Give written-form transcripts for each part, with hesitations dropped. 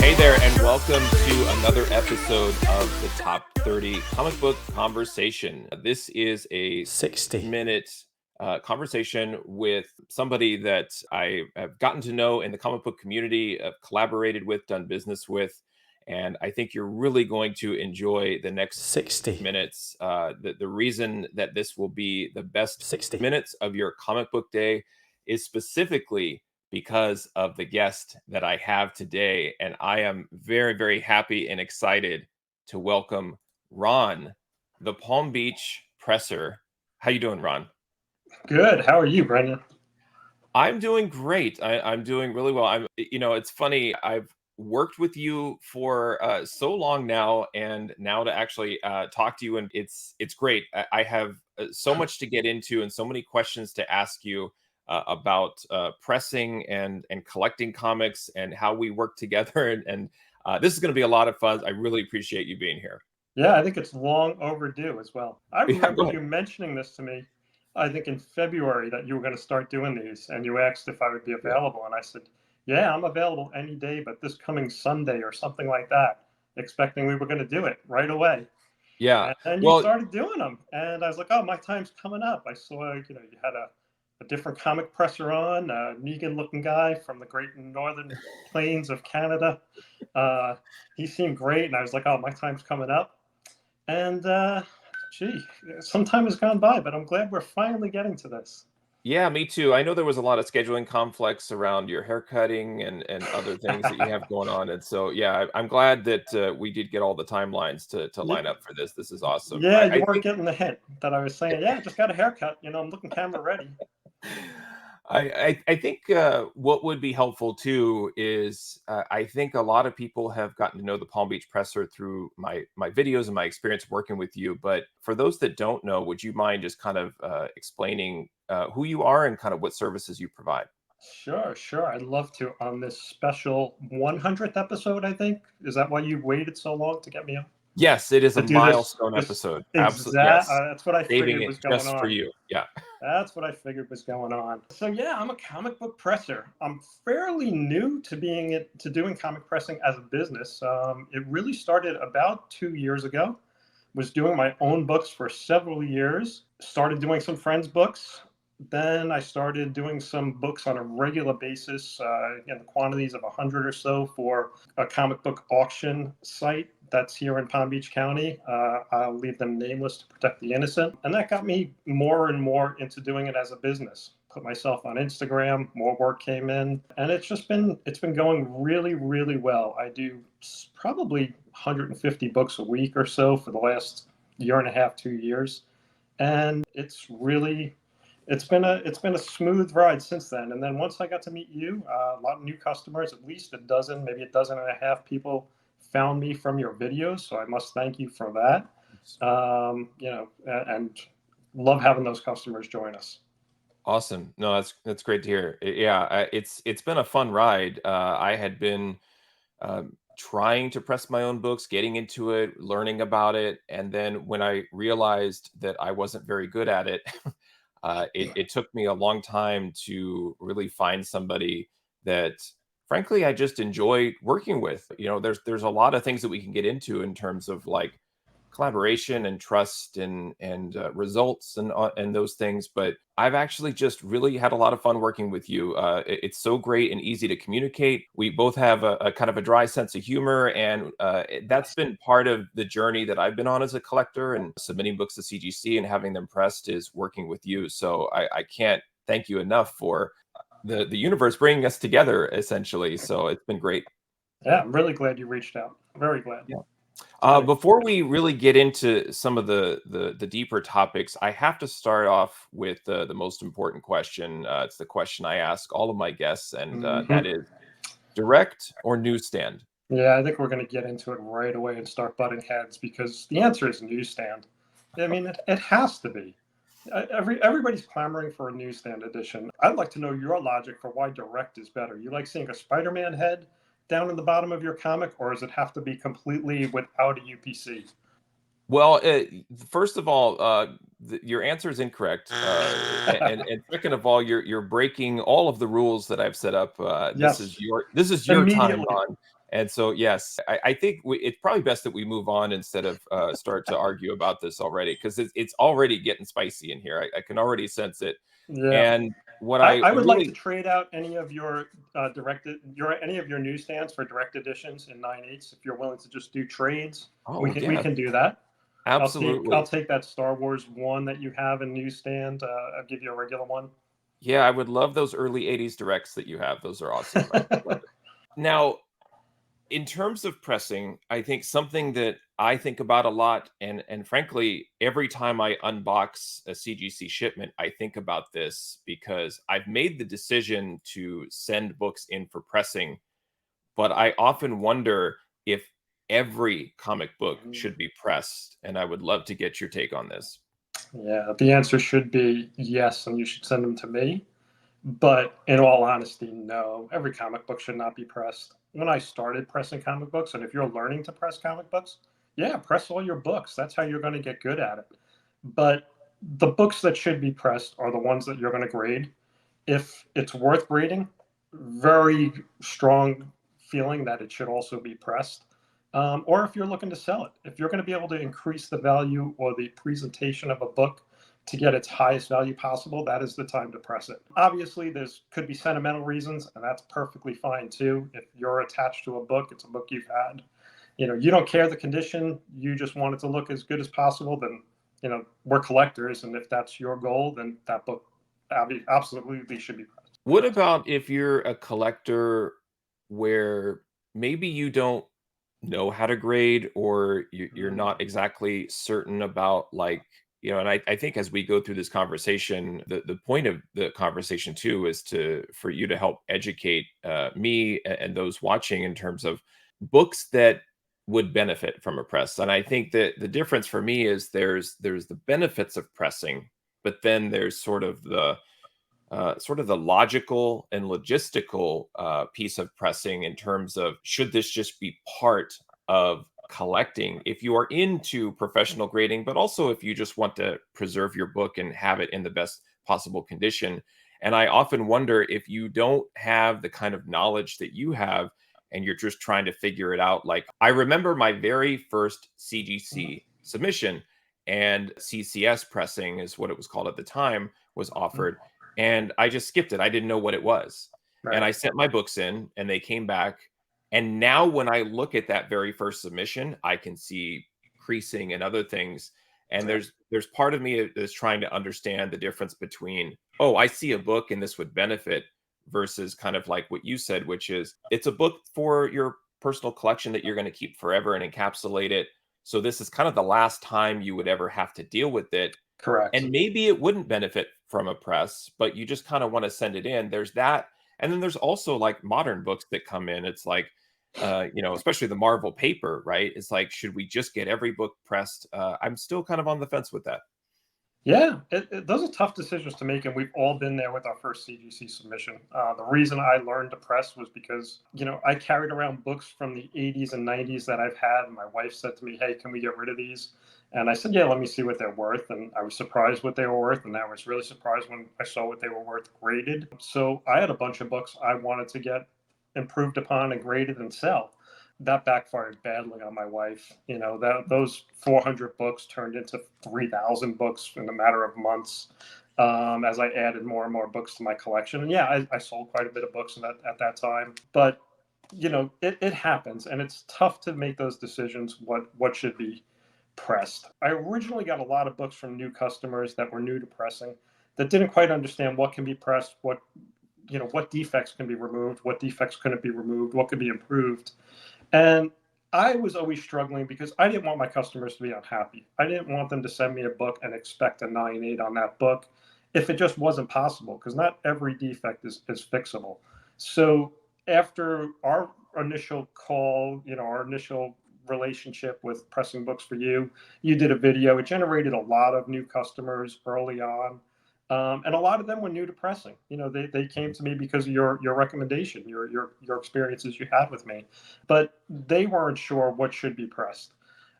Hey there, and welcome to another episode of the Top 30 Comic Book Conversation. This is a 60-minute conversation with somebody that I have gotten to know in the comic book community, have collaborated with, done business with, and I think you're really going to enjoy the next 60 minutes. The reason that this will be the best 60 minutes of your comic book day is specifically because of the guest that I have today. And I am very, very happy and excited to welcome Ron, the Palm Beach presser. How you doing, Ron? Good. How are you, Brendan? I'm doing great. I'm doing really well. It's funny. I've worked with you for so long now, and now to actually talk to you, and it's great. I have so much to get into and so many questions to ask you about pressing and collecting comics and how we work together. And this is going to be a lot of fun. I really appreciate you being here. Yeah, I think it's long overdue as well. I Yeah, remember you mentioning this to me, I think in February, that you were going to start doing these, and you asked if I would be available. And I said, yeah, I'm available any day, but this coming Sunday or something like that, expecting we were going to do it right away. Yeah. And then you started doing them. And I was like, oh, my time's coming up. I saw, you had a different comic presser on, a Negan-looking guy from the great northern plains of Canada. He seemed great, and I was like, oh, my time's coming up. And some time has gone by, but I'm glad we're finally getting to this. Yeah, me too. I know there was a lot of scheduling conflicts around your hair cutting and other things that you have going on. And so, yeah, I'm glad that we did get all the timelines to line up for this. This is awesome. Yeah, you weren't getting the hint that I was saying, yeah, just got a haircut. I'm looking camera ready. I think what would be helpful too is I think a lot of people have gotten to know the Palm Beach presser through my videos and my experience working with you. But for those that don't know, would you mind just kind of explaining who you are and kind of what services you provide? Sure. I'd love to on this special 100th episode, I think. Is that why you waited so long to get me on? Yes, it is a milestone episode. Absolutely. Yes. That's what I figured was going on. Just for you. Yeah. That's what I figured was going on. So yeah, I'm a comic book presser. I'm fairly new to doing comic pressing as a business. It really started about 2 years ago. Was doing my own books for several years. Started doing some friends' books. Then I started doing some books on a regular basis in the quantities of 100 or so for a comic book auction site that's here in Palm Beach County. I'll leave them nameless to protect the innocent. And that got me more and more into doing it as a business. Put myself on Instagram, more work came in, and it's been going really, really well. I do probably 150 books a week or so for the last year and a half, 2 years. And it's been a smooth ride since then. And then once I got to meet you, a lot of new customers, at least a dozen, maybe a dozen and a half people found me from your videos. So I must thank you for that. And love having those customers join us. Awesome. No, that's great to hear. Yeah, it's been a fun ride. I had been trying to press my own books, getting into it, learning about it, and then when I realized that I wasn't very good at it, it took me a long time to really find somebody that, frankly, I just enjoy working with. There's a lot of things that we can get into in terms of like collaboration and trust and results and those things, but I've actually just really had a lot of fun working with you. It's so great and easy to communicate. We both have a kind of a dry sense of humor, and that's been part of the journey that I've been on as a collector, and submitting books to CGC and having them pressed is working with you. So I can't thank you enough for the universe bringing us together, essentially. So it's been great. Yeah, I'm really glad you reached out. Very glad. Yeah. Before we really get into some of the deeper topics, I have to start off with the most important question. It's the question I ask all of my guests, and that is direct or newsstand? Yeah, I think we're going to get into it right away and start butting heads because the answer is newsstand. I mean, it has to be. Everybody's clamoring for a newsstand edition. I'd like to know your logic for why direct is better. You like seeing a Spider-Man head down in the bottom of your comic, or does it have to be completely without a UPC? Well, first of all, your answer is incorrect, and second of all, you're breaking all of the rules that I've set up. This is your time, Ron, And so, yes, I think it's probably best that we move on instead of start to argue about this already, because it's already getting spicy in here. I can already sense it. Yeah. And what I I would like to really, trade out any of your any of your newsstands for direct editions in 9/8. If you're willing to just do trades, oh, we yeah, can do that. I'll absolutely. take that Star Wars one that you have in newsstand. I'll give you a regular one. Yeah, I would love those early 80s directs that you have. Those are awesome. I love it. Now, in terms of pressing, I think something that I think about a lot, and frankly, every time I unbox a CGC shipment, I think about this because I've made the decision to send books in for pressing, but I often wonder if every comic book should be pressed, and I would love to get your take on this. Yeah, the answer should be yes, and you should send them to me. But in all honesty, no. Every comic book should not be pressed. When I started pressing comic books, and if you're learning to press comic books, yeah, press all your books. That's how you're going to get good at it. But the books that should be pressed are the ones that you're going to grade. If it's worth grading, very strong feeling that it should also be pressed. Or if you're looking to sell it, if you're going to be able to increase the value or the presentation of a book to get its highest value possible, that is the time to press it. Obviously, there's could be sentimental reasons, and that's perfectly fine too. If you're attached to a book, it's a book you've had. You don't care the condition, you just want it to look as good as possible, then we're collectors, and if that's your goal, then that book absolutely should be pressed. What about if you're a collector where maybe you don't know how to grade, or you're Mm. not exactly certain about, like, and I think as we go through this conversation, the point of the conversation too is for you to help educate me and those watching in terms of books that would benefit from a press. And I think that the difference for me is there's the benefits of pressing, but then there's sort of the logical and logistical piece of pressing in terms of, should this just be part of collecting if you are into professional grading, but also if you just want to preserve your book and have it in the best possible condition. And I often wonder, if you don't have the kind of knowledge that you have and you're just trying to figure it out. Like, I remember my very first CGC submission, and CCS pressing is what it was called at the time, was offered, and I just skipped it. I didn't know what it was. And Right. I sent my books in and they came back. And now when I look at that very first submission, I can see creasing and other things. And Yeah. there's part of me that's trying to understand the difference between, oh, I see a book and this would benefit, versus kind of like what you said, which is, it's a book for your personal collection that you're going to keep forever and encapsulate it. So this is kind of the last time you would ever have to deal with it, Correct. and maybe it wouldn't benefit from a press, but you just kind of want to send it in. There's that. And then there's also like modern books that come in. It's like, especially the Marvel paper, right? It's like, should we just get every book pressed? I'm still kind of on the fence with that. Yeah, those are tough decisions to make, and we've all been there with our first CGC submission. The reason I learned to press was because I carried around books from the 80s and 90s that I've had, and my wife said to me, "Hey, can we get rid of these?" And I said, "Yeah, let me see what they're worth." And I was surprised what they were worth, and I was really surprised when I saw what they were worth graded. So I had a bunch of books I wanted to get improved upon and graded and sell. That backfired badly on my wife. That those 400 books turned into 3,000 books in a matter of months, as I added more and more books to my collection. And yeah, I sold quite a bit of books at that time. But it happens, and it's tough to make those decisions. What should be pressed? I originally got a lot of books from new customers that were new to pressing, that didn't quite understand what can be pressed, what defects can be removed, what defects couldn't be removed, what could be improved. And I was always struggling because I didn't want my customers to be unhappy. I didn't want them to send me a book and expect a 9.8 on that book if it just wasn't possible, because not every defect is fixable. So after our initial call, our initial relationship with pressing books for you, you did a video. It generated a lot of new customers early on. And a lot of them were new to pressing. They came to me because of your recommendation, your experiences you had with me, but they weren't sure what should be pressed.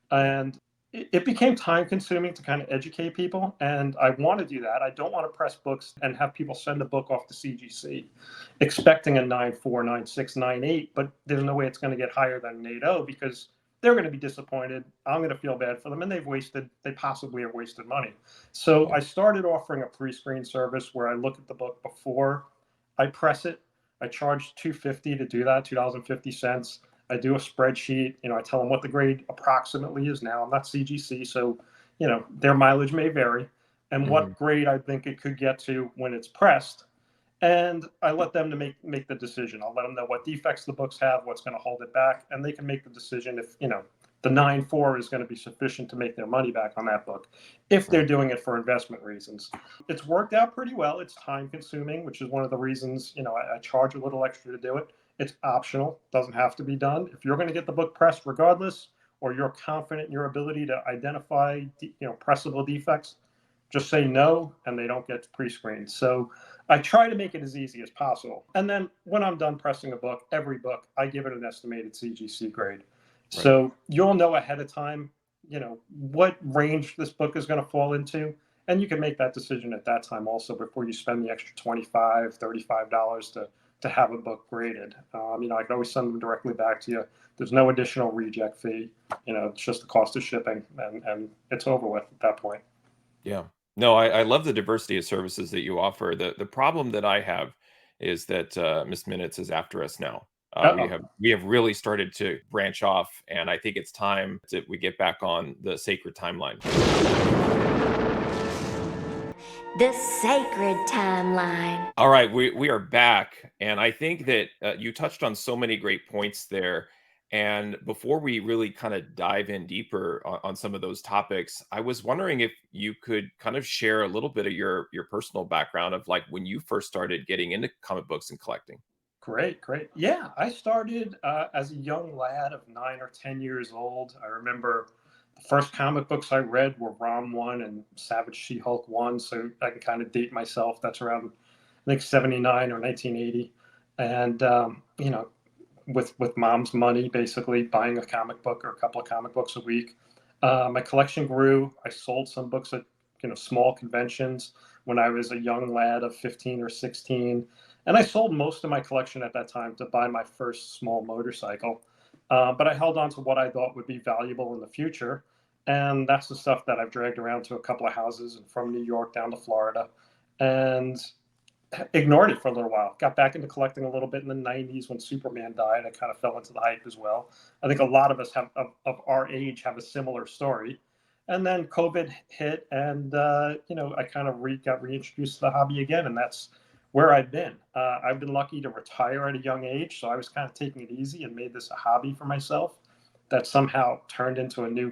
And it became time consuming to kind of educate people, and I want to do that. I don't want to press books and have people send a book off to CGC expecting a 9.4, 9.6, 9.8, but there's no way it's going to get higher than an 8.0 because they're going to be disappointed. I'm going to feel bad for them, and they possibly have wasted money. So Yeah. I started offering a pre-screen service where I look at the book before I press it. I charge $2.50 to do that, $2.50. I do a spreadsheet. I tell them what the grade approximately is now. I'm not CGC, so their mileage may vary, and Mhm. what grade I think it could get to when it's pressed. And I let them to make the decision. I'll let them know what defects the books have, what's going to hold it back, and they can make the decision if the 9.4 is going to be sufficient to make their money back on that book, if they're Right. doing it for investment reasons. It's worked out pretty well. It's time consuming, which is one of the reasons I charge a little extra to do it. It's optional, doesn't have to be done. If you're going to get the book pressed regardless, or you're confident in your ability to identify pressable defects, just say no, and they don't get pre-screened. So I try to make it as easy as possible. And then when I'm done pressing a book, every book, I give it an estimated CGC grade. Right. So you'll know ahead of time, what range this book is going to fall into. And you can make that decision at that time also before you spend the extra $25, $35 to have a book graded. I can always send them directly back to you. There's no additional reject fee. It's just the cost of shipping, and it's over with at that point. Yeah. No, I love the diversity of services that you offer. The problem that I have is that Miss Minutes is after us now. We Uh-oh. have really started to branch off, and I think it's time that we get back on the sacred timeline. The sacred timeline. All right, we are back, and I think that you touched on so many great points there. And before we really kind of dive in deeper on some of those topics, I was wondering if you could kind of share a little bit of your personal background of like when you first started getting into comic books and collecting. Great, great. Yeah, I started as a young lad of 9 or 10 years old. I remember the first comic books I read were Rom 1 and Savage She Hulk 1. So I can kind of date myself. That's around, I think, 79 or 1980. And, with mom's money, basically buying a comic book or a couple of comic books a week. My collection grew. I sold some books at small conventions when I was a young lad of 15 or 16, and I sold most of my collection at that time to buy my first small motorcycle. But I held on to what I thought would be valuable in the future, and that's the stuff that I've dragged around to a couple of houses and from New York down to Florida, and ignored it for a little while. Got back into collecting a little bit in the 90s when Superman died. I kind of fell into the hype as well. I think a lot of us of our age have a similar story. And then COVID hit, and I kind of got reintroduced to the hobby again, and that's where I've been. I've been lucky to retire at a young age, so I was kind of taking it easy and made this a hobby for myself that somehow turned into a new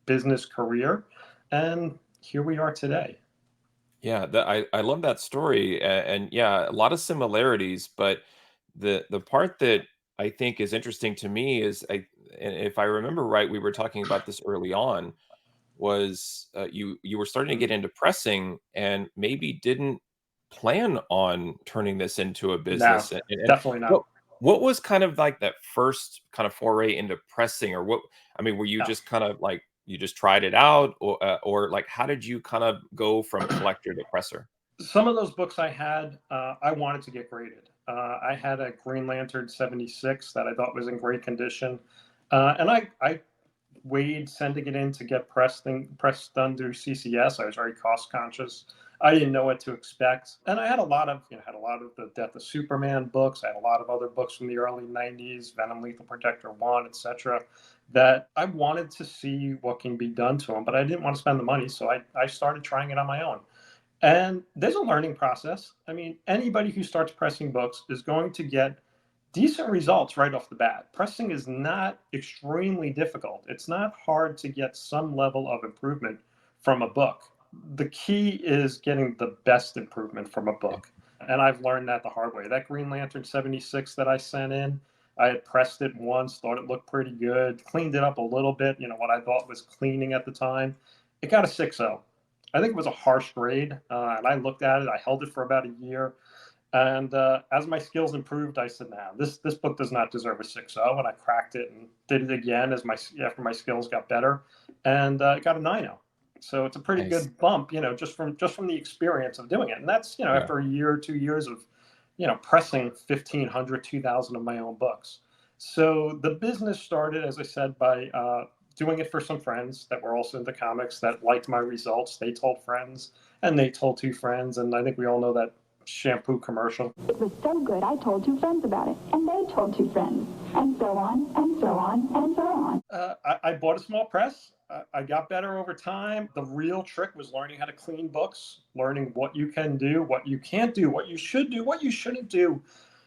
business career, and here we are today. Yeah, I love that story, and yeah, a lot of similarities. But the part that I think is interesting to me is, and if I remember right, we were talking about this early on. Was you were starting to get into pressing and maybe didn't plan on turning this into a No, business, and definitely what not. what was kind of like that first kind of foray into pressing, or what, I mean, were you Yeah. just kind of like you just tried it out, or like how did you kind of go from collector to presser? Some of those books I had, I wanted to get graded. I had a Green Lantern 76 that I thought was in great condition. And I weighed sending it in to get pressed done through CCS. I was very cost conscious. I didn't know what to expect, and I had a lot of the Death of Superman books. I had a lot of other books from the early '90s, Venom, Lethal Protector 1, etc. That I wanted to see what can be done to them, but I didn't want to spend the money, so I started trying it on my own. And there's a learning process. I mean, anybody who starts pressing books is going to get decent results right off the bat. Pressing is not extremely difficult. It's not hard to get some level of improvement from a book. The key is getting the best improvement from a Yeah. book. And I've learned that the hard way. That Green Lantern 76 that I sent in, I had pressed it once, thought it looked pretty good, cleaned it up a little bit, what I thought was cleaning at the time. It got a 6.0. I think it was a harsh grade. And I looked at it, I held it for about a year, And as my skills improved, I said, "Nah, this book does not deserve a 6.0." And I cracked it and did it again after my skills got better, and it got a 9.0. So it's a pretty Nice. good bump, just from the experience of doing it. And that's Yeah. after a year or 2 years of pressing 1,500, 2,000 of my own books. So the business started, as I said, by doing it for some friends that were also into comics that liked my results. They told friends, and they told two friends, and I think we all know that shampoo commercial. It was so good, I told two friends about it, and they told two friends, and so on, and so on, and so on. I bought a small press. I got better over time. The real trick was learning how to clean books, learning what you can do, what you can't do, what you should do, what you shouldn't do.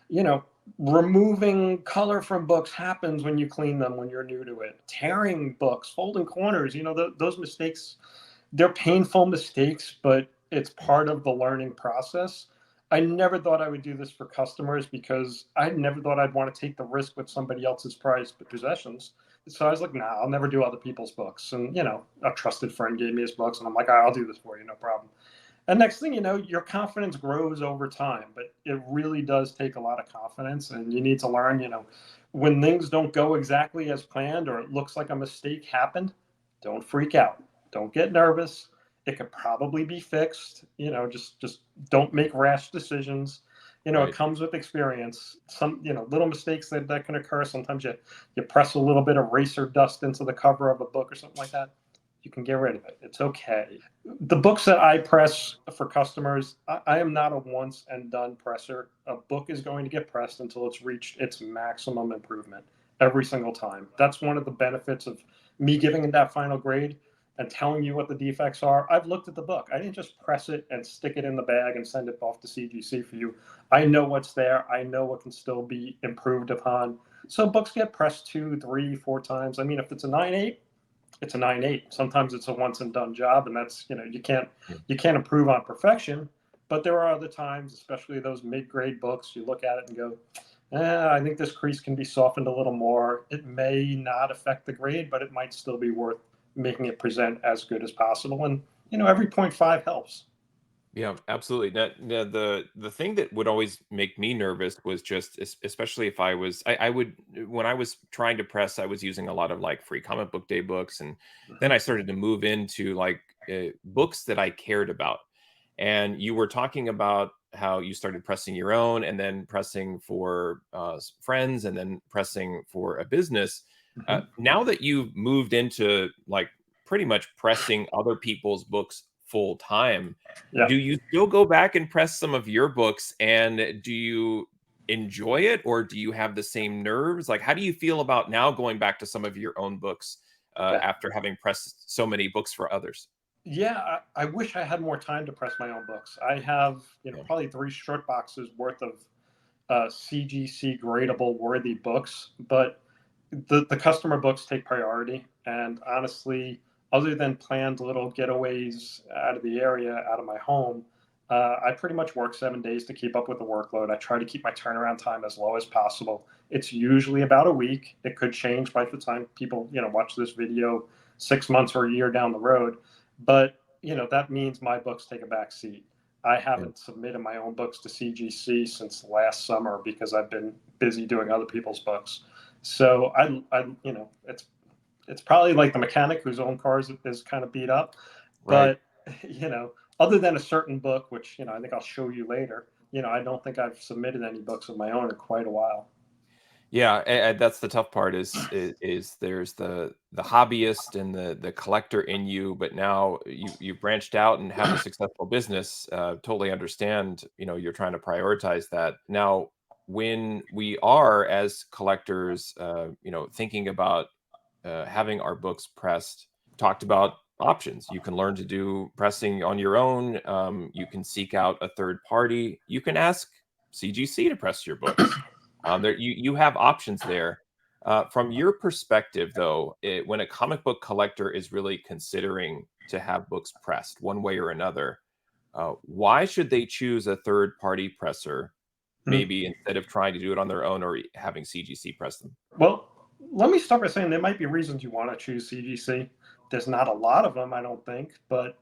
You know, removing color from books happens when you clean them when you're new to it. Tearing books, folding corners, those mistakes, they're painful mistakes, but it's part of the learning process. I never thought I would do this for customers because I never thought I'd want to take the risk with somebody else's prized possessions. So I was like, nah, I'll never do other people's books. And, a trusted friend gave me his books, and I'm like, I'll do this for you, no problem. And next thing you know, your confidence grows over time, but it really does take a lot of confidence, and you need to learn, when things don't go exactly as planned or it looks like a mistake happened, don't freak out. Don't get nervous. It could probably be fixed. Just don't make rash decisions. It Right. comes with experience. Some, little mistakes that can occur. Sometimes you press a little bit of eraser dust into the cover of a book or something like that. You can get rid of it. It's okay. The books that I press for customers, I am not a once and done presser. A book is going to get pressed until it's reached its maximum improvement every single time. That's one of the benefits of me giving it that final grade and telling you what the defects are. I've looked at the book. I didn't just press it and stick it in the bag and send it off to CGC for you. I know what's there. I know what can still be improved upon. So books get pressed 2, 3, 4 times. I mean, if it's a 9.8, it's a 9.8. Sometimes it's a once and done job, and that's you can't improve on perfection. But there are other times, especially those mid-grade books, you look at it and go, I think this crease can be softened a little more. It may not affect the grade, but it might still be worth making it present as good as possible. And every 0.5 helps. Yeah, absolutely. The thing that would always make me nervous was just especially if I would when I was trying to press, I was using a lot of like free comic book day books, and then Mhm. I started to move into like books that I cared about. And you were talking about how you started pressing your own, and then pressing for friends, and then pressing for a business. Mhm. Now that you've moved into like pretty much pressing other people's books full time, Yeah. do you still go back and press some of your books, and do you enjoy it, or do you have the same nerves? Like, how do you feel about now going back to some of your own books Yeah. after having pressed so many books for others? Yeah, I wish I had more time to press my own books. I have, Yeah. probably 3 short boxes worth of CGC gradable worthy books, but the customer books take priority. And honestly, other than planned little getaways out of the area, out of my home, I pretty much work 7 days to keep up with the workload. I try to keep my turnaround time as low as possible. It's usually about a week. It could change by the time people, watch this video 6 months or a year down the road. But, that means my books take a back seat. I Yeah. haven't submitted my own books to CGC since last summer because I've been busy doing other people's books. So it's probably like the mechanic whose own car is kind of beat up, Right. but you know, other than a certain book, which I think I'll show you later, I don't think I've submitted any books of my own in quite a while. Yeah, and that's the tough part is there's the hobbyist and the collector in you, but now you branched out and have a successful business. Totally understand, you're trying to prioritize that. Now, when we are as collectors, thinking about having our books pressed, talked about options. You can learn to do pressing on your own. You can seek out a third party. You can ask CGC to press your books. You have options there. From your perspective, though, when a comic book collector is really considering to have books pressed one way or another, why should they choose a third party presser, Hmm. maybe instead of trying to do it on their own or having CGC press them? Well, let me start by saying there might be reasons you want to choose CGC. There's not a lot of them, I don't think, but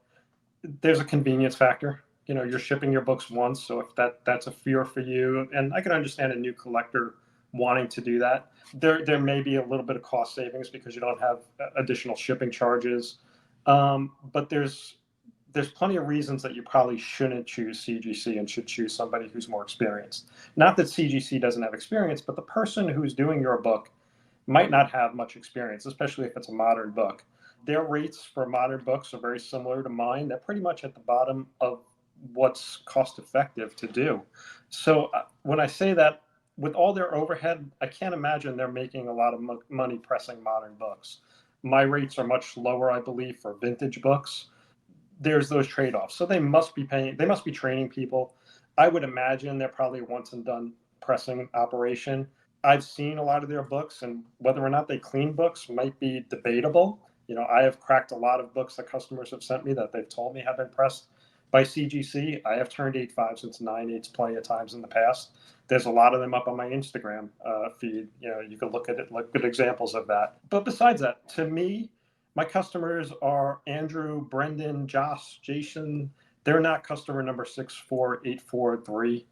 there's a convenience factor. you're shipping your books once. So if that's a fear for you, and I can understand a new collector wanting to do that, there may be a little bit of cost savings because you don't have additional shipping charges. But there's plenty of reasons that you probably shouldn't choose CGC and should choose somebody who's more experienced. Not that CGC doesn't have experience, but the person who's doing your book might not have much experience, especially if it's a modern book. Their rates for modern books are very similar to mine. They're pretty much at the bottom of what's cost effective to do. So when I say that, with all their overhead, I can't imagine they're making a lot of money pressing modern books. My rates are much lower, I believe, for vintage books. There's those trade-offs. So they must be paying, they must be training people. I would imagine they're probably a once and done pressing operation. I've seen a lot of their books, and whether or not they clean books might be debatable. I have cracked a lot of books that customers have sent me that they've told me have been pressed by CGC. I have turned 8.5s into 9.8s plenty of times in the past. There's a lot of them up on my Instagram feed. You can look at it, look at examples of that. But besides that, to me, my customers are Andrew, Brendan, Josh, Jason. They're not customer number 64843.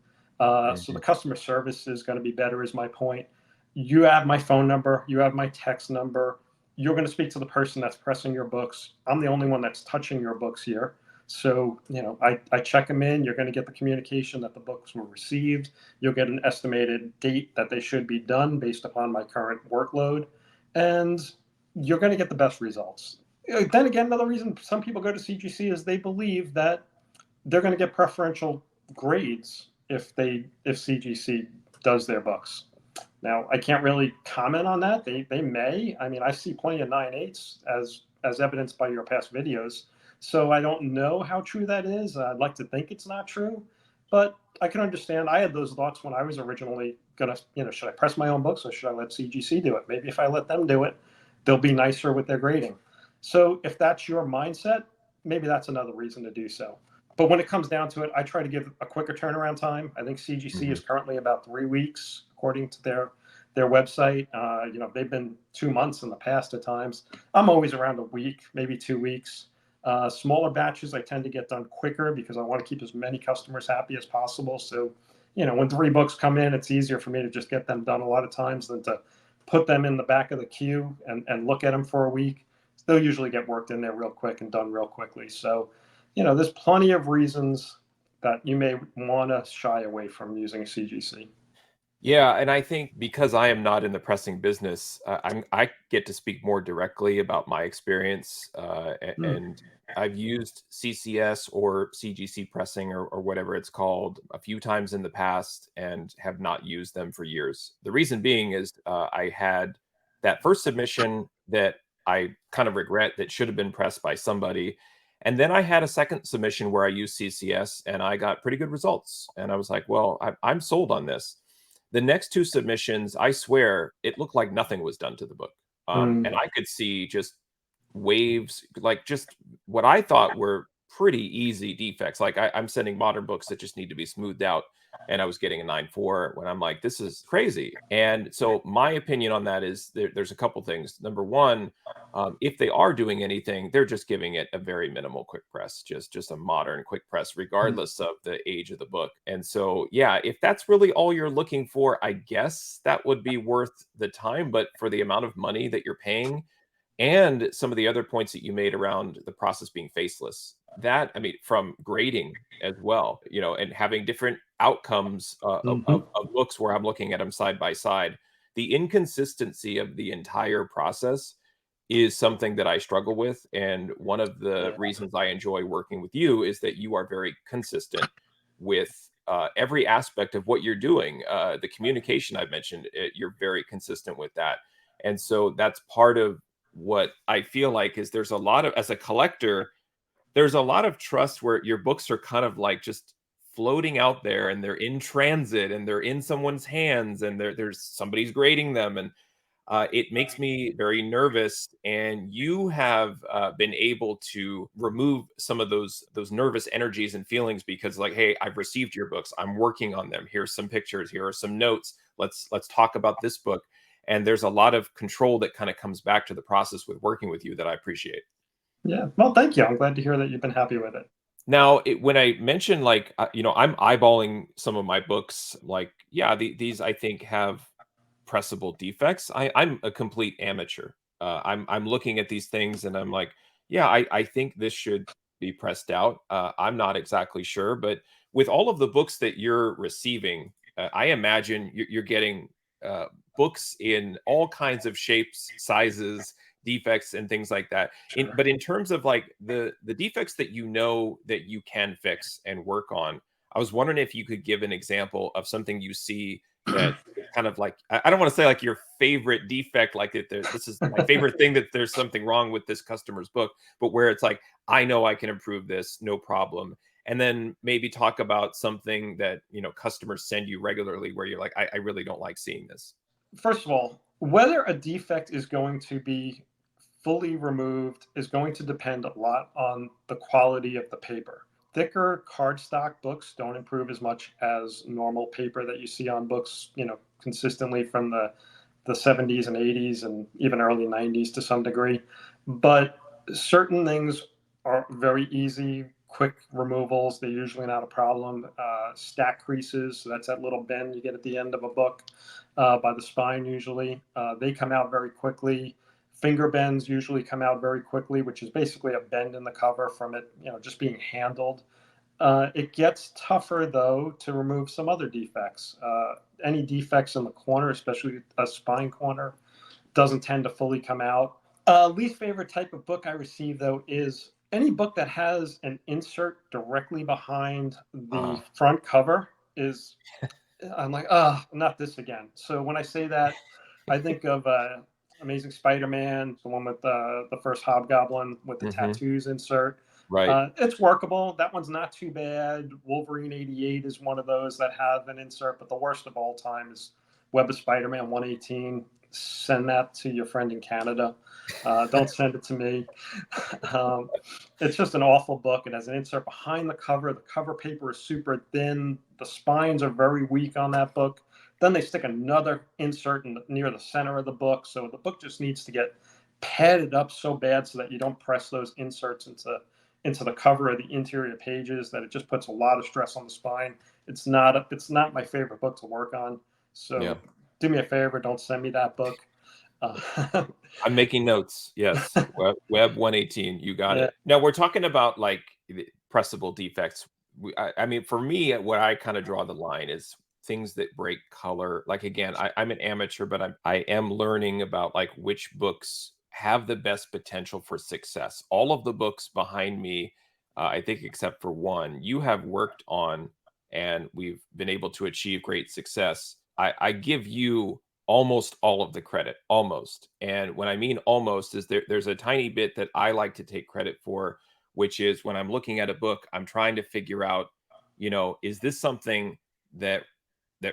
So the customer service is going to be better, is my point. You have my phone number. You have my text number. You're going to speak to the person that's pressing your books. I'm the only one that's touching your books here. So, I check them in. You're going to get the communication that the books were received. You'll get an estimated date that they should be done based upon my current workload. And you're going to get the best results. Then again, another reason some people go to CGC is they believe that they're going to get preferential grades if CGC does their books. Now, I can't really comment on that. They may. I mean, I see plenty of 9.8s as evidenced by your past videos. So I don't know how true that is. I'd like to think it's not true, but I can understand. I had those thoughts when I was originally gonna, should I press my own books or should I let CGC do it? Maybe if I let them do it, they'll be nicer with their grading. So if that's your mindset, maybe that's another reason to do so. But when it comes down to it, I try to give a quicker turnaround time. I think CGC is currently about 3 weeks, according to their website. They've been 2 months in the past at times. I'm always around a week, maybe 2 weeks. Smaller batches, I tend to get done quicker because I want to keep as many customers happy as possible. So, when 3 books come in, it's easier for me to just get them done a lot of times than to put them in the back of the queue and look at them for a week. They'll usually get worked in there real quick and done real quickly. So, there's plenty of reasons that you may want to shy away from using CGC. Yeah, and I think because I am not in the pressing business, I get to speak more directly about my experience, and I've used CCS or CGC pressing or whatever it's called a few times in the past and have not used them for years. The reason being is I had that first submission that I kind of regret that should have been pressed by somebody. And then I had a second submission where I used CCS and I got pretty good results. And I was like, well, I'm sold on this. The next 2 submissions, I swear, it looked like nothing was done to the book. And I could see just waves, like just what I thought were pretty easy defects. Like I'm sending modern books that just need to be smoothed out. And I was getting a 9.4 when I'm like, this is crazy. And so my opinion on that is there's a couple things. Number one, if they are doing anything, they're just giving it a very minimal quick press, just a modern quick press, regardless of the age of the book. And so, yeah, if that's really all you're looking for, I guess that would be worth the time. But for the amount of money that you're paying and some of the other points that you made around the process being faceless, that, I mean, from grading as well, and having different outcomes of books where I'm looking at them side by side, the inconsistency of the entire process is something that I struggle with. And one of the reasons I enjoy working with you is that you are very consistent with every aspect of what you're doing. The communication I've mentioned, you're very consistent with that. And so that's part of what I feel like is there's a lot of, as a collector, there's a lot of trust where your books are kind of like just floating out there and they're in transit and they're in someone's hands and there's somebody's grading them. And it makes me very nervous. And you have been able to remove some of those nervous energies and feelings because, like, hey, I've received your books. I'm working on them. Here's some pictures. Here are some notes. Let's talk about this book. And there's a lot of control that kind of comes back to the process with working with you that I appreciate. Yeah. Well, thank you. I'm glad to hear that you've been happy with it. Now, when I mentioned like, I'm eyeballing some of my books, like, yeah, these I think have pressable defects. I'm a complete amateur. I'm looking at these things and I'm like, yeah, I think this should be pressed out. I'm not exactly sure, but with all of the books that you're receiving, I imagine you're getting uh, books in all kinds of shapes, sizes, defects, and things like that. But in terms of like the defects that you know that you can fix and work on, I was wondering if you could give an example of something you see that is kind of like, I don't want to say like your favorite defect, like that this is my favorite thing, that there's something wrong with this customer's book, but where it's like, I know I can improve this, no problem. And then maybe talk about something that, customers send you regularly where you're like, I really don't like seeing this. First of all, whether a defect is going to be fully removed is going to depend a lot on the quality of the paper. Thicker cardstock books don't improve as much as normal paper that you see on books, consistently from the 70s and 80s and even early 90s to some degree. But certain things are very easy, quick removals. They're usually not a problem. Stack creases, so that's that little bend you get at the end of a book by the spine usually. They come out very quickly. Finger bends usually come out very quickly, which is basically a bend in the cover from it, just being handled. It gets tougher though to remove some other defects. Any defects in the corner, especially a spine corner, doesn't tend to fully come out. Least favorite type of book I receive though is any book that has an insert directly behind the Uh, front cover. Is I'm like, not this again. So when I say that, I think of Amazing Spider-Man, the one with the first Hobgoblin with the mhm, tattoos insert. right. It's workable. That one's not too bad. Wolverine 88 is one of those that have an insert, but the worst of all time is Web of Spider-Man 118. Send that to your friend in Canada. Don't send it to me. um, it's just an awful book. It has an insert behind the cover. The cover paper is super thin. The spines are very weak on that book. Then they stick another insert near the center of the book. So the book just needs to get padded up so bad so that you don't press those inserts into the cover of the interior pages, that it just puts a lot of stress on the spine. It's not my favorite book to work on. Yeah. So do me a favor, don't send me that book. Uh, I'm making notes. Yes. Web 118. You got yeah, it. Now we're talking about like the pressable defects. I mean, for me, where I kind of draw the line is things that break color. Like again, I'm an amateur, but I am learning about like which books have the best potential for success. All of the books behind me, I think, except for one, you have worked on, and we've been able to achieve great success. I give you almost all of the credit, almost. And when I mean almost, is there's a tiny bit that I like to take credit for, which is when I'm looking at a book, I'm trying to figure out, is this something that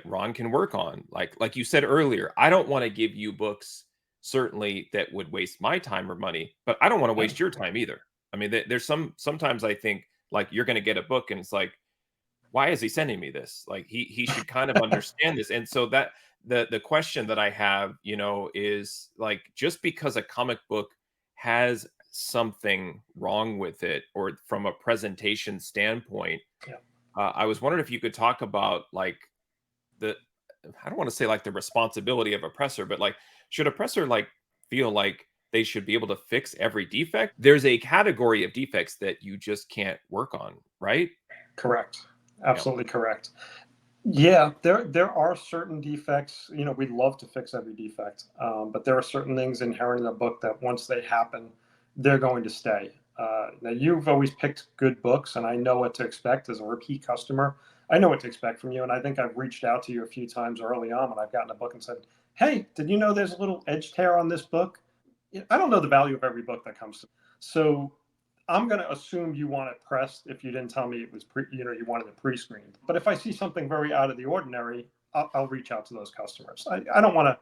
Ron can work on? Like you said earlier, I don't want to give you books certainly that would waste my time or money, but I don't want to yeah. waste your time either. I mean, there's sometimes I think like you're going to get a book and it's like, why is he sending me this? Like he should kind of understand this. And so that the question that I have, is like, just because a comic book has something wrong with it or from a presentation standpoint, Yeah. I was wondering if you could talk about like the I don't want to say like the responsibility of a presser, but like, should a presser like feel like they should be able to fix every defect? There's a category of defects that you just can't work on, right? Correct. Yeah. Absolutely correct. Yeah, there are certain defects. We'd love to fix every defect, but there are certain things inherent in the book that once they happen, they're going to stay. Now, you've always picked good books, and I know what to expect as a repeat customer. I know what to expect from you, and I think I've reached out to you a few times early on when I've gotten a book and said, "Hey, did you know there's a little edge tear on this book?" I don't know the value of every book that comes to me. So I'm going to assume you want it pressed if you didn't tell me it was you wanted it pre-screened. But if I see something very out of the ordinary, I'll reach out to those customers. I don't want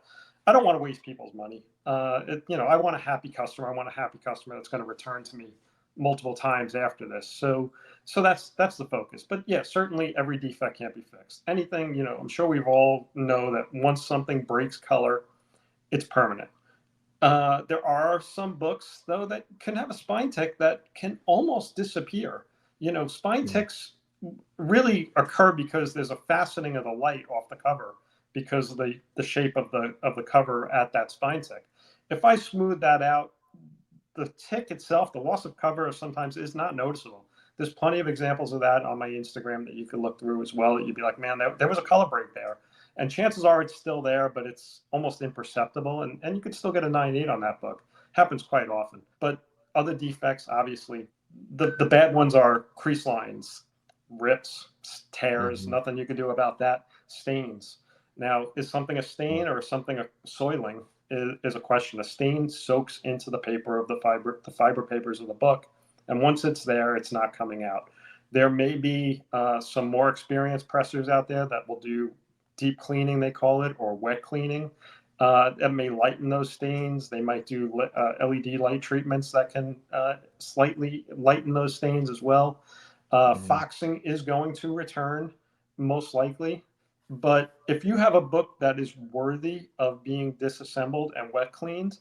to waste people's money. I want a happy customer. I want a happy customer that's going to return to me multiple times after this. So that's the focus. But yeah, certainly every defect can't be fixed. Anything, I'm sure we've all know that once something breaks color, it's permanent. There are some books, though, that can have a spine tick that can almost disappear. spine ticks really occur because there's a fastening of the light off the cover because of the shape of the cover at that spine tick. If I smooth that out, the tick itself, the loss of cover sometimes is not noticeable. There's plenty of examples of that on my Instagram that you could look through as well. That you'd be like, man, there was a color break there. And chances are it's still there, but it's almost imperceptible. And you could still get a 9.8 on that book. Happens quite often. But other defects, obviously, the bad ones are crease lines, rips, tears, nothing you can do about that. Stains. Now, is something a stain or is something a soiling is a question. A stain soaks into the paper of the fiber papers of the book. And once it's there, it's not coming out. There may be some more experienced pressers out there that will do deep cleaning, they call it, or wet cleaning. That may lighten those stains. They might do LED light treatments that can slightly lighten those stains as well. Foxing is going to return, most likely. But if you have a book that is worthy of being disassembled and wet cleaned,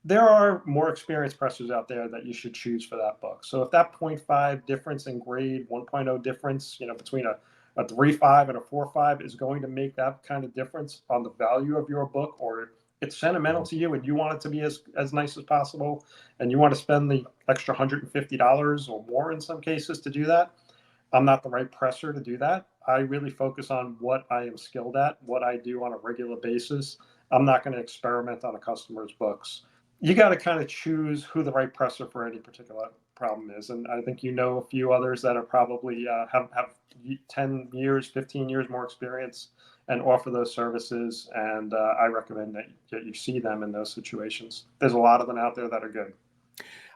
there are more experienced pressers out there that you should choose for that book. So if that 0.5 difference in grade, 1.0 difference, between a 3.5 and a 4.5 is going to make that kind of difference on the value of your book, or it's sentimental to you and you want it to be as nice as possible, and you want to spend the extra $150 or more in some cases to do that, I'm not the right presser to do that. I really focus on what I am skilled at, what I do on a regular basis. I'm not going to experiment on a customer's books. You got to kind of choose who the right presser for any particular problem is. And I think a few others that are probably have 10 years, 15 years more experience and offer those services. And I recommend that you see them in those situations. There's a lot of them out there that are good.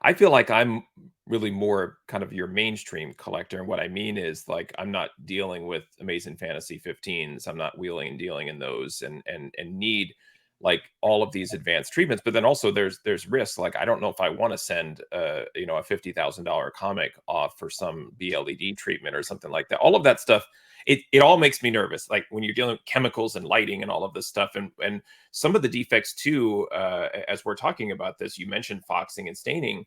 I feel like I'm really more kind of your mainstream collector. And what I mean is, like, I'm not dealing with Amazing Fantasy 15s. I'm not wheeling and dealing in those and need like all of these advanced treatments. But then also there's risks. Like, I don't know if I want to send a $50,000 comic off for some BLED treatment or something like that. All of that stuff, it all makes me nervous. Like when you're dealing with chemicals and lighting and all of this stuff, and some of the defects too. As we're talking about this, you mentioned foxing and staining.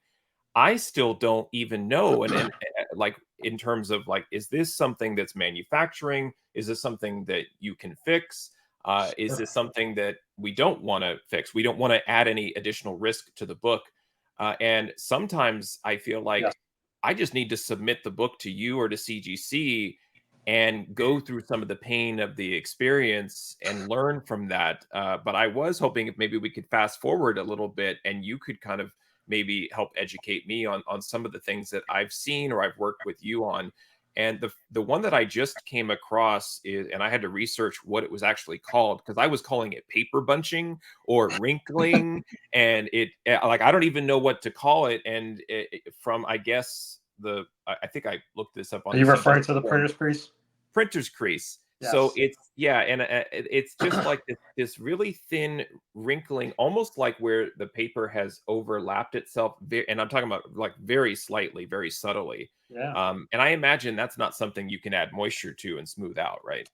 I still don't even know. And like, in terms of like, is this something that's manufacturing? Is this something that you can fix? Is this something that we don't want to fix? We don't want to add any additional risk to the book. And sometimes I feel like I just need to submit the book to you or to CGC and go through some of the pain of the experience and learn from that. But I was hoping if maybe we could fast forward a little bit and you could kind of maybe help educate me on some of the things that I've seen or I've worked with you on. And the one that I just came across is, and I had to research what it was actually called, because I was calling it paper bunching or wrinkling, and like, I don't even know what to call it. And from, I guess, I think I looked this up on. Are you referring to the printer's crease? Printer's crease. Yes. So it's just like this really thin wrinkling, almost like where the paper has overlapped itself. And I'm talking about like very slightly, very subtly. Yeah. And I imagine that's not something you can add moisture to and smooth out, right?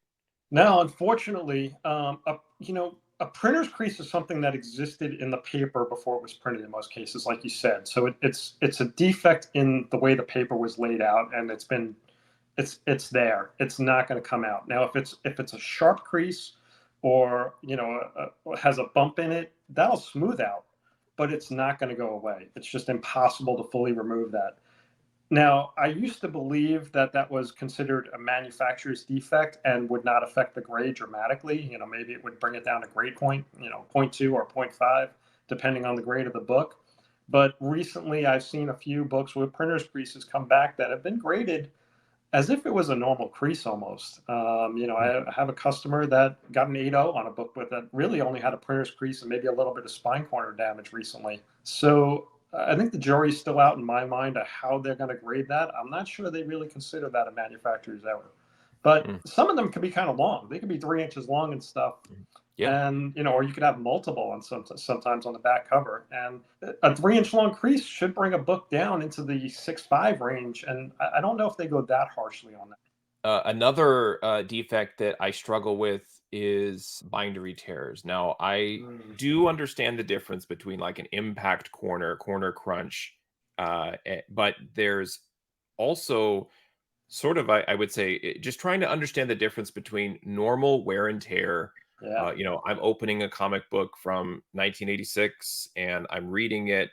No, unfortunately, a printer's crease is something that existed in the paper before it was printed in most cases, like you said. So it's a defect in the way the paper was laid out, and it's there. It's not going to come out. Now, if it's a sharp crease or has a bump in it, that'll smooth out, but it's not going to go away. It's just impossible to fully remove that. Now, I used to believe that was considered a manufacturer's defect and would not affect the grade dramatically. Maybe it would bring it down a grade point, 0.2 or 0.5, depending on the grade of the book. But recently, I've seen a few books with printer's creases come back that have been graded as if it was a normal crease almost. I have a customer that got an 8.0 on a book with that really only had a printer's crease and maybe a little bit of spine corner damage recently. So I think the jury's still out in my mind of how they're going to grade that. I'm not sure they really consider that a manufacturer's error. But some of them can be kind of long. They can be 3 inches long and stuff. Yeah. And, or you could have multiple on sometimes on the back cover. And a 3-inch long crease should bring a book down into the 6.5 range. And I don't know if they go that harshly on that. Another defect that I struggle with is bindery tears. Now, I do understand the difference between like an impact corner crunch, but there's also sort of, I would say, just trying to understand the difference between normal wear and tear. Yeah. I'm opening a comic book from 1986 and I'm reading it,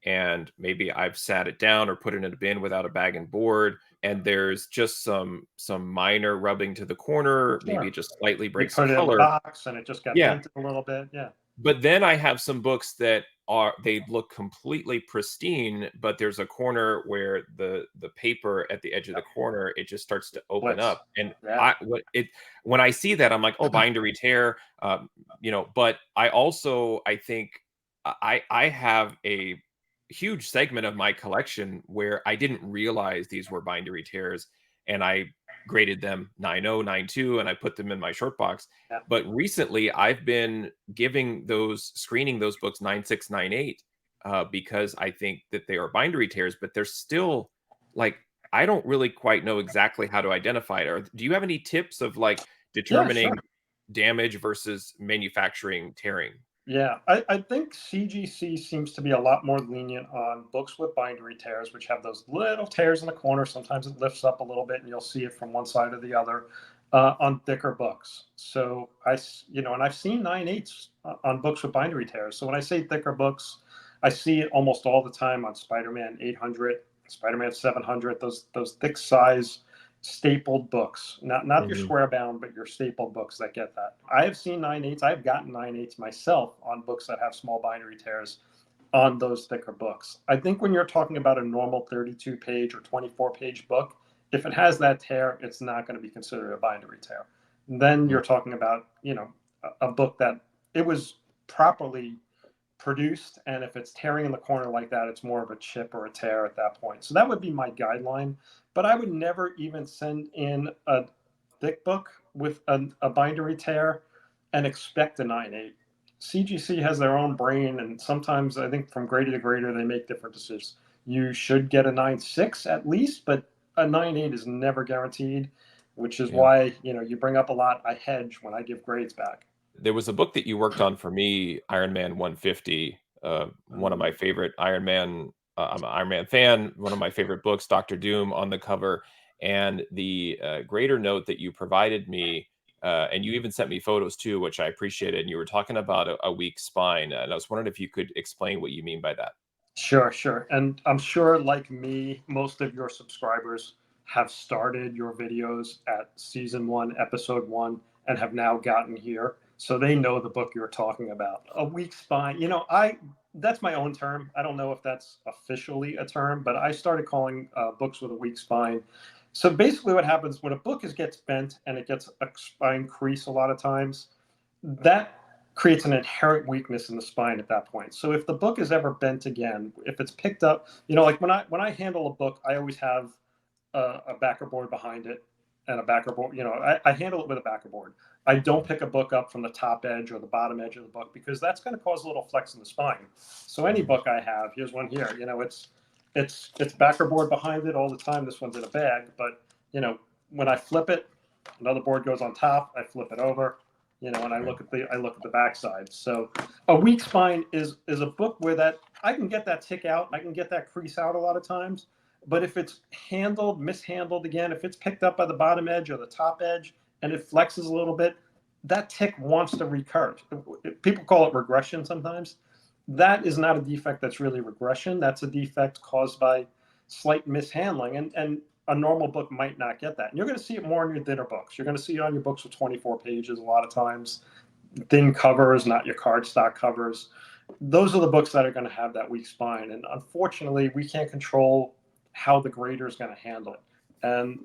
and maybe I've sat it down or put it in a bin without a bag and board, and there's just some minor rubbing to the corner, maybe Sure. it just slightly You breaks the put it in the color. box and it just got Yeah, dented a little bit. Yeah. but then I have some books that they look completely pristine, but there's a corner where the paper at the edge of the Yep. corner, it just starts to open Splits. up. And Yeah. I what it when I see that, I'm like, oh, bindery tear. But I think I have a huge segment of my collection where I didn't realize these were bindery tears, and I graded them 9.0, 9.2, and I put them in my short box. Yeah. But recently, I've been screening those books 9.6, 9.8, because I think that they are bindery tears, but they're still like, I don't really quite know exactly how to identify it. Or do you have any tips of like Yeah, sure. determining damage versus manufacturing tearing? Yeah, I think CGC seems to be a lot more lenient on books with bindery tears, which have those little tears in the corner. Sometimes it lifts up a little bit, and you'll see it from one side or the other on thicker books. So and I've seen 9.8s on books with bindery tears. So when I say thicker books, I see it almost all the time on Spider-Man 800, Spider-Man 700. Those thick size stapled books, not your Mhm. square bound, but your stapled books that get that. I have seen 9.8s. I've gotten 9.8s myself on books that have small bindery tears on those thicker books. I think when you're talking about a normal 32 page or 24 page book, if it has that tear, it's not going to be considered a bindery tear. Then Mm. you're talking about, a book that it was properly produced, and if it's tearing in the corner like that, it's more of a chip or a tear at that point. So that would be my guideline, but I would never even send in a thick book with a bindery tear and expect a 9.8. CGC has their own brain, and sometimes I think from grader to grader they make different decisions. You should get a 9.6 at least, but a 9.8 is never guaranteed, which is Yeah. why you bring up a lot. I hedge when I give grades back. There was a book that you worked on for me, Iron Man 150, one of my favorite Iron Man. I'm an Iron Man fan. One of my favorite books, Doctor Doom, on the cover, and the grader note that you provided me, and you even sent me photos too, which I appreciated. And you were talking about a weak spine, and I was wondering if you could explain what you mean by that. Sure, sure. And I'm sure, like me, most of your subscribers have started your videos at season one, episode one, and have now gotten here. So they know the book you're talking about. A weak spine, that's my own term. I don't know if that's officially a term, but I started calling books with a weak spine. So basically, what happens when a book gets bent and it gets a spine crease a lot of times, that creates an inherent weakness in the spine at that point. So if the book is ever bent again, if it's picked up, like when I handle a book, I always have a backer board behind it and a backer board. I handle it with a backer board. I don't pick a book up from the top edge or the bottom edge of the book because that's going to cause a little flex in the spine. So any Mhm. book I have, here's one here. It's backer board behind it all the time. This one's in a bag, but when I flip it, another board goes on top. I flip it over, and I Right. look at the backside. So a weak spine is a book where that I can get that tick out, I can get that crease out a lot of times. But if it's mishandled again, if it's picked up by the bottom edge or the top edge and it flexes a little bit, that tick wants to recurve. People call it regression sometimes. That is not a defect that's really regression. That's a defect caused by slight mishandling. And a normal book might not get that. And you're going to see it more in your thinner books. You're going to see it on your books with 24 pages a lot of times, thin covers, not your cardstock covers. Those are the books that are going to have that weak spine. And unfortunately, we can't control how the grader is going to handle it. And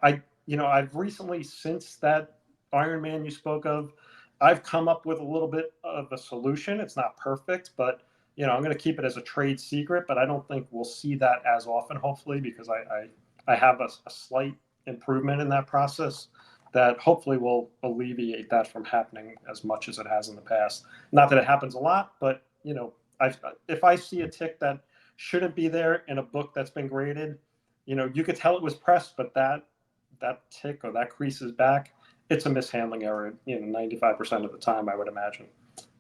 I've recently, since that Iron Man you spoke of, I've come up with a little bit of a solution. It's not perfect, but I'm going to keep it as a trade secret. But I don't think we'll see that as often, hopefully, because I have a slight improvement in that process that hopefully will alleviate that from happening as much as it has in the past. Not that it happens a lot, but if I see a tick that shouldn't be there in a book that's been graded, you could tell it was pressed, but that tick or that crease is back. It's a mishandling error, 95% of the time, I would imagine.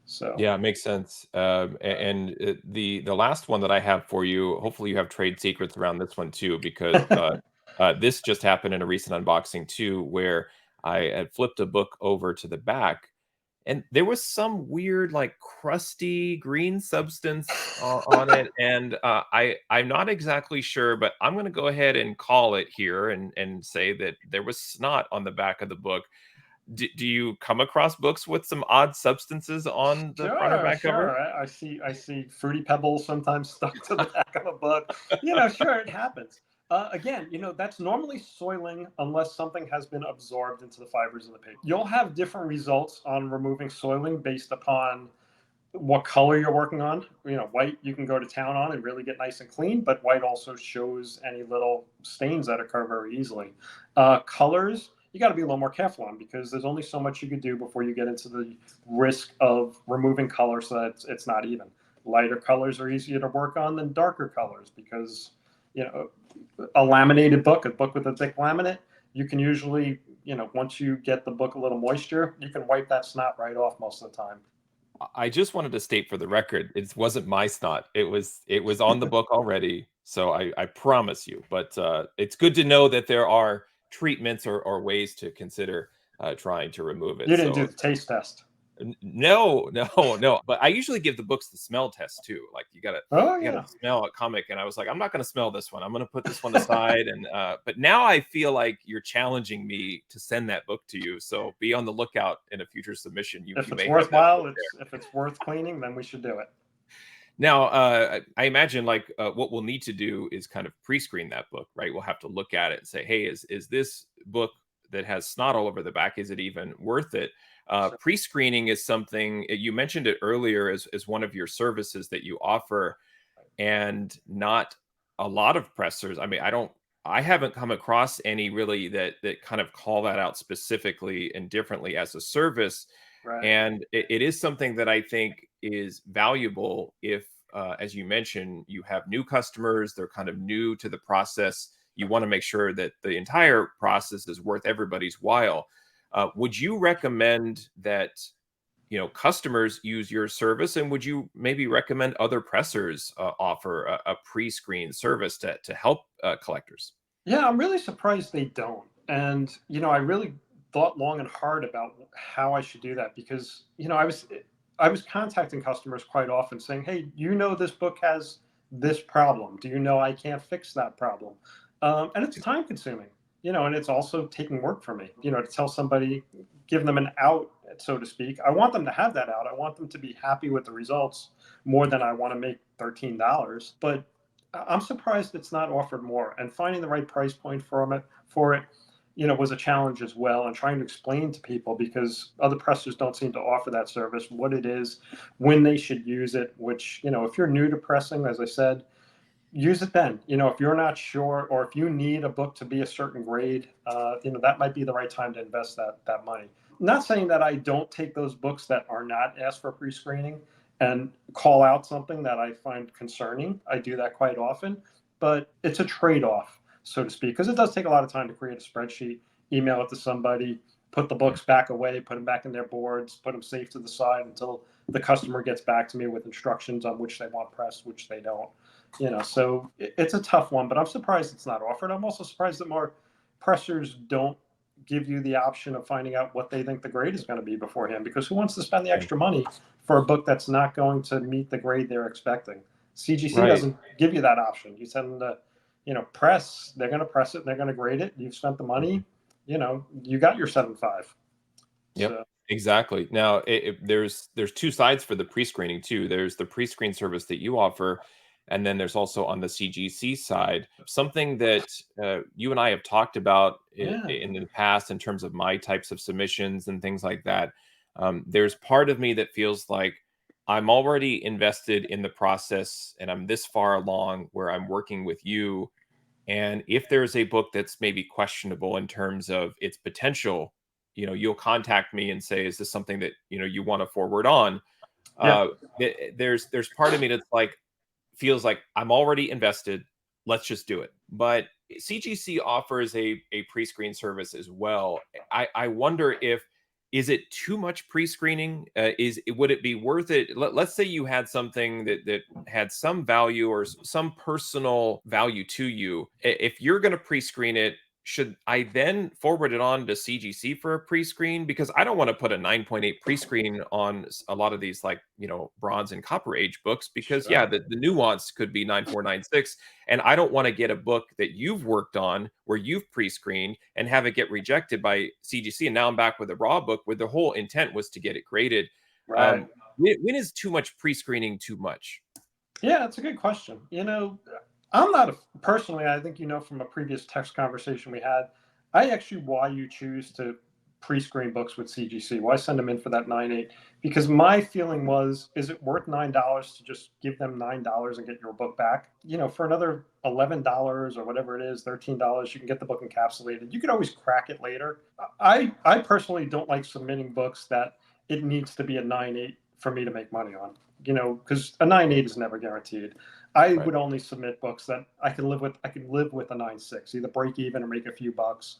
So Yeah, it makes sense. And the last one that I have for you, hopefully you have trade secrets around this one too, because This just happened in a recent unboxing too, where I had flipped a book over to the back, and there was some weird, like, crusty green substance on it, and I'm not exactly sure, but I'm going to go ahead and call it here and say that there was snot on the back of the book. Do you come across books with some odd substances on the front or Sure, back cover? sure. I see fruity pebbles sometimes stuck to the back of a book. Sure, it happens. Again, that's normally soiling unless something has been absorbed into the fibers of the paper. You'll have different results on removing soiling based upon what color you're working on. White you can go to town on and really get nice and clean, but white also shows any little stains that occur very easily. Colors, you got to be a little more careful on, because there's only so much you could do before you get into the risk of removing color so that it's not even. Lighter colors are easier to work on than darker colors, because a laminated book, a book with a thick laminate, you can usually, once you get the book a little moisture, you can wipe that snot right off most of the time. I just wanted to state for the record, it wasn't my snot. It was on the book already, so I promise you. But it's good to know that there are treatments or ways to consider trying to remove it. You didn't do So the taste test. no, no, no. But I usually give the books the smell test too. Like, Oh, you gotta yeah. smell a comic, and I was like, I'm not gonna smell this one. I'm gonna put this one aside. And but now I feel like you're challenging me to send that book to you. So be on the lookout in a future submission. You If you it's may have that book worthwhile, there. if it's worth cleaning, then we should do it. Now, I imagine, like, what we'll need to do is kind of pre-screen that book, right? We'll have to look at it and say, hey, is this book that has snot all over the back, is it even worth it? Sure. Pre-screening is something you mentioned it earlier as one of your services that you offer, and not a lot of pressers. I mean, I haven't come across any really that kind of call that out specifically and differently as a service. Right. And it is something that I think is valuable if, as you mentioned, you have new customers, they're kind of new to the process. You want to make sure that the entire process is worth everybody's while. Would you recommend that, customers use your service, and would you maybe recommend other pressers offer a pre-screen service to help collectors? Yeah, I'm really surprised they don't. And I really thought long and hard about how I should do that, because I was contacting customers quite often saying, "Hey, this book has this problem. Do you know I can't fix that problem?" And it's time consuming, and it's also taking work for me, to tell somebody, give them an out, so to speak. I want them to have that out. I want them to be happy with the results more than I want to make $13. But I'm surprised it's not offered more. And finding the right price point for it, was a challenge as well. And trying to explain to people, because other pressers don't seem to offer that service, what it is, when they should use it. Which, if you're new to pressing, as I said, use it then. If you're not sure, or if you need a book to be a certain grade, that might be the right time to invest that money. Not saying that I don't take those books that are not asked for pre-screening and call out something that I find concerning. I do that quite often, but it's a trade-off, so to speak, because it does take a lot of time to create a spreadsheet, email it to somebody, put the books back away, put them back in their boards, put them safe to the side until the customer gets back to me with instructions on which they want pressed, which they don't. So it's a tough one, but I'm surprised it's not offered. I'm also surprised that more pressers don't give you the option of finding out what they think the grade is going to be beforehand, because who wants to spend the extra money for a book that's not going to meet the grade they're expecting? CGC Right. doesn't give you that option. You send them to, press, they're going to press it and they're going to grade it. You've spent the money, you got your 7.5. Yep, So exactly. Now, there's two sides for the pre-screening too. There's the pre-screen service that you offer, and then there's also on the CGC side something that you and I have talked about yeah, in the past in terms of my types of submissions and things like that. There's part of me that feels like I'm already invested in the process, and I'm this far along where I'm working with you. And if there's a book that's maybe questionable in terms of its potential, you'll contact me and say, is this something that, you want to forward on? yeah, Uh, there's part of me that's like, feels like I'm already invested. Let's just do it. But CGC offers a pre-screen service as well. I wonder if is it too much pre-screening? Would it be worth it? Let's say you had something that had some value or some personal value to you. If you're going to pre-screen it, should I then forward it on to CGC for a pre-screen? Because I don't want to put a 9.8 pre-screen on a lot of these, like, bronze and copper age books, because Sure. the nuance could be 9496, and I don't want to get a book that you've worked on where you've pre-screened and have it get rejected by CGC, and now I'm back with a raw book where the whole intent was to get it graded. Right. When is too much pre-screening too much? Yeah, it's a good question. I'm not personally, I think from a previous text conversation we had, why you choose to pre-screen books with CGC, why send them in for that 9.8? Because my feeling was, is it worth $9 to just give them $9 and get your book back? For another $11 or whatever it is, $13, you can get the book encapsulated. You could always crack it later. I personally don't like submitting books that it needs to be a 9.8 for me to make money on, because a 9.8 is never guaranteed. I Right. would only submit books that I can live with. I can live with a 9.6, either break even or make a few bucks.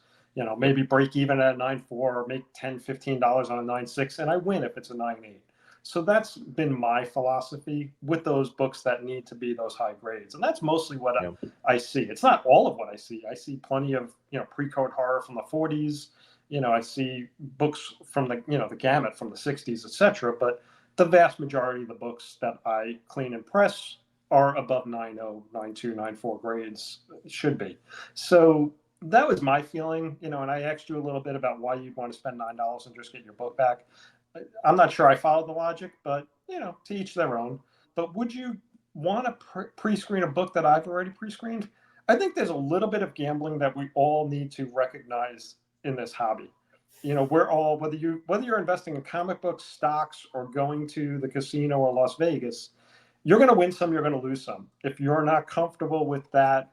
Maybe break even at a 9.4 or make $10, $15 on a 9.6, and I win if it's a 9.8. So that's been my philosophy with those books that need to be those high grades, and that's mostly what Yeah. I see. It's not all of what I see. I see plenty of pre-code horror from the 40s. I see books from the gamut from the 60s, etc. But the vast majority of the books that I clean and press are above 9.0, 9.2, 9.4 grades, should be. So that was my feeling, and I asked you a little bit about why you'd want to spend $9 and just get your book back. I'm not sure I followed the logic, but to each their own. But would you want to pre-screen a book that I've already pre-screened? I think there's a little bit of gambling that we all need to recognize in this hobby. We're all, whether you're investing in comic books, stocks, or going to the casino or Las Vegas, you're going to win some, you're going to lose some. If you're not comfortable with that,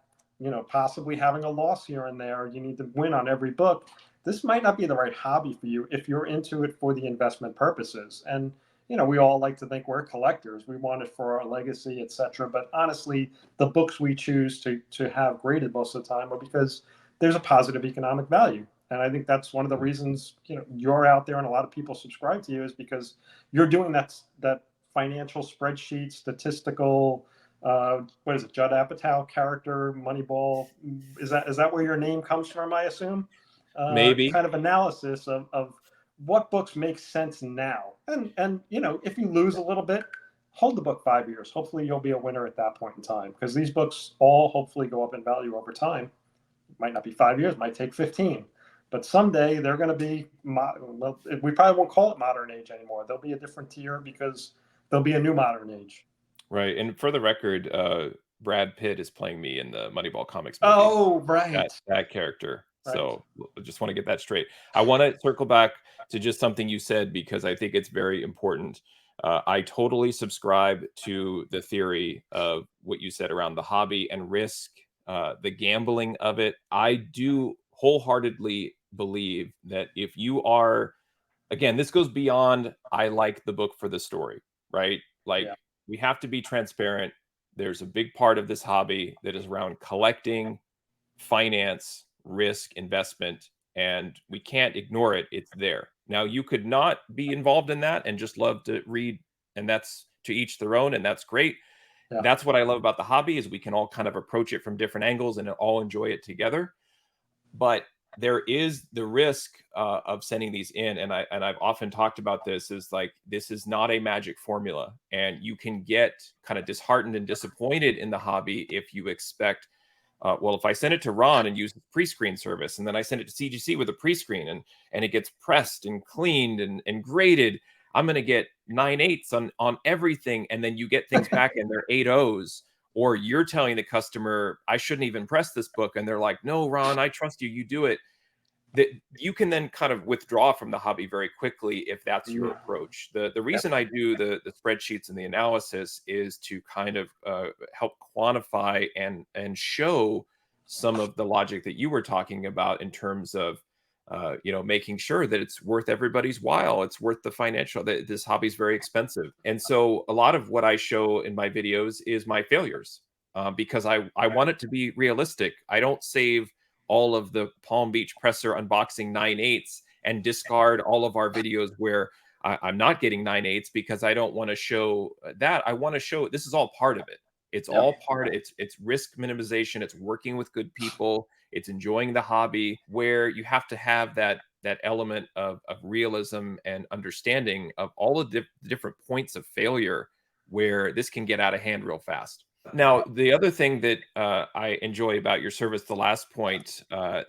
possibly having a loss here and there, you need to win on every book. This might not be the right hobby for you if you're into it for the investment purposes. And we all like to think we're collectors. We want it for our legacy, etc. But honestly, the books we choose to have graded most of the time are because there's a positive economic value. And I think that's one of the reasons you're out there and a lot of people subscribe to you, is because you're doing that financial spreadsheet, statistical, what is it, Judd Apatow character, Moneyball? Is that where your name comes from, I assume? Maybe. Kind of analysis of what books make sense now. And if you lose a little bit, hold the book 5 years. Hopefully you'll be a winner at that point in time, because these books all hopefully go up in value over time. It might not be 5 years, might take 15. But someday they're going to be, we probably won't call it modern age anymore. There'll be a different tier because there'll be a new modern age. Right. And for the record, Brad Pitt is playing me in the Moneyball Comics movie. Oh, right. That character. Right. So I just want to get that straight. I want to circle back to just something you said, because I think it's very important. I totally subscribe to the theory of what you said around the hobby and risk, the gambling of it. I do wholeheartedly believe that if you are, again, this goes beyond, I like the book for the story, right? Like, Yeah. we have to be transparent. There's a big part of this hobby that is around collecting, finance, risk, investment, and we can't ignore it. It's there. Now, you could not be involved in that and just love to read, and that's to each their own, and that's great. Yeah. That's what I love about the hobby, is we can all kind of approach it from different angles and all enjoy it together. But there is the risk of sending these in, and I've often talked about this, is like, this is not a magic formula, and you can get kind of disheartened and disappointed in the hobby if you expect, well, if I send it to Ron and use the pre-screen service, and then I send it to CGC with a pre-screen, and it gets pressed and cleaned and graded, I'm going to get 9.8s on everything, and then you get things back and they're 8.0s. Or you're telling the customer, I shouldn't even press this book, and they're like, no, Ron, I trust you, you do it. That you can then kind of withdraw from the hobby very quickly if that's your approach. The reason I do the spreadsheets and the analysis is to kind of help quantify and show some of the logic that you were talking about, in terms of making sure that it's worth everybody's while. It's worth the financial, that this hobby is very expensive. And so a lot of what I show in my videos is my failures, because I want it to be realistic. I don't save all of the Palm Beach presser unboxing 9.8s and discard all of our videos where I'm not getting 9/8 because I don't want to show that. I want to show this is all part of it. It's Yep. all part. It's risk minimization. It's working with good people. It's enjoying the hobby. Where you have to have that element of realism and understanding of all of the different points of failure where this can get out of hand real fast. Now, the other thing that I enjoy about your service, the last point, I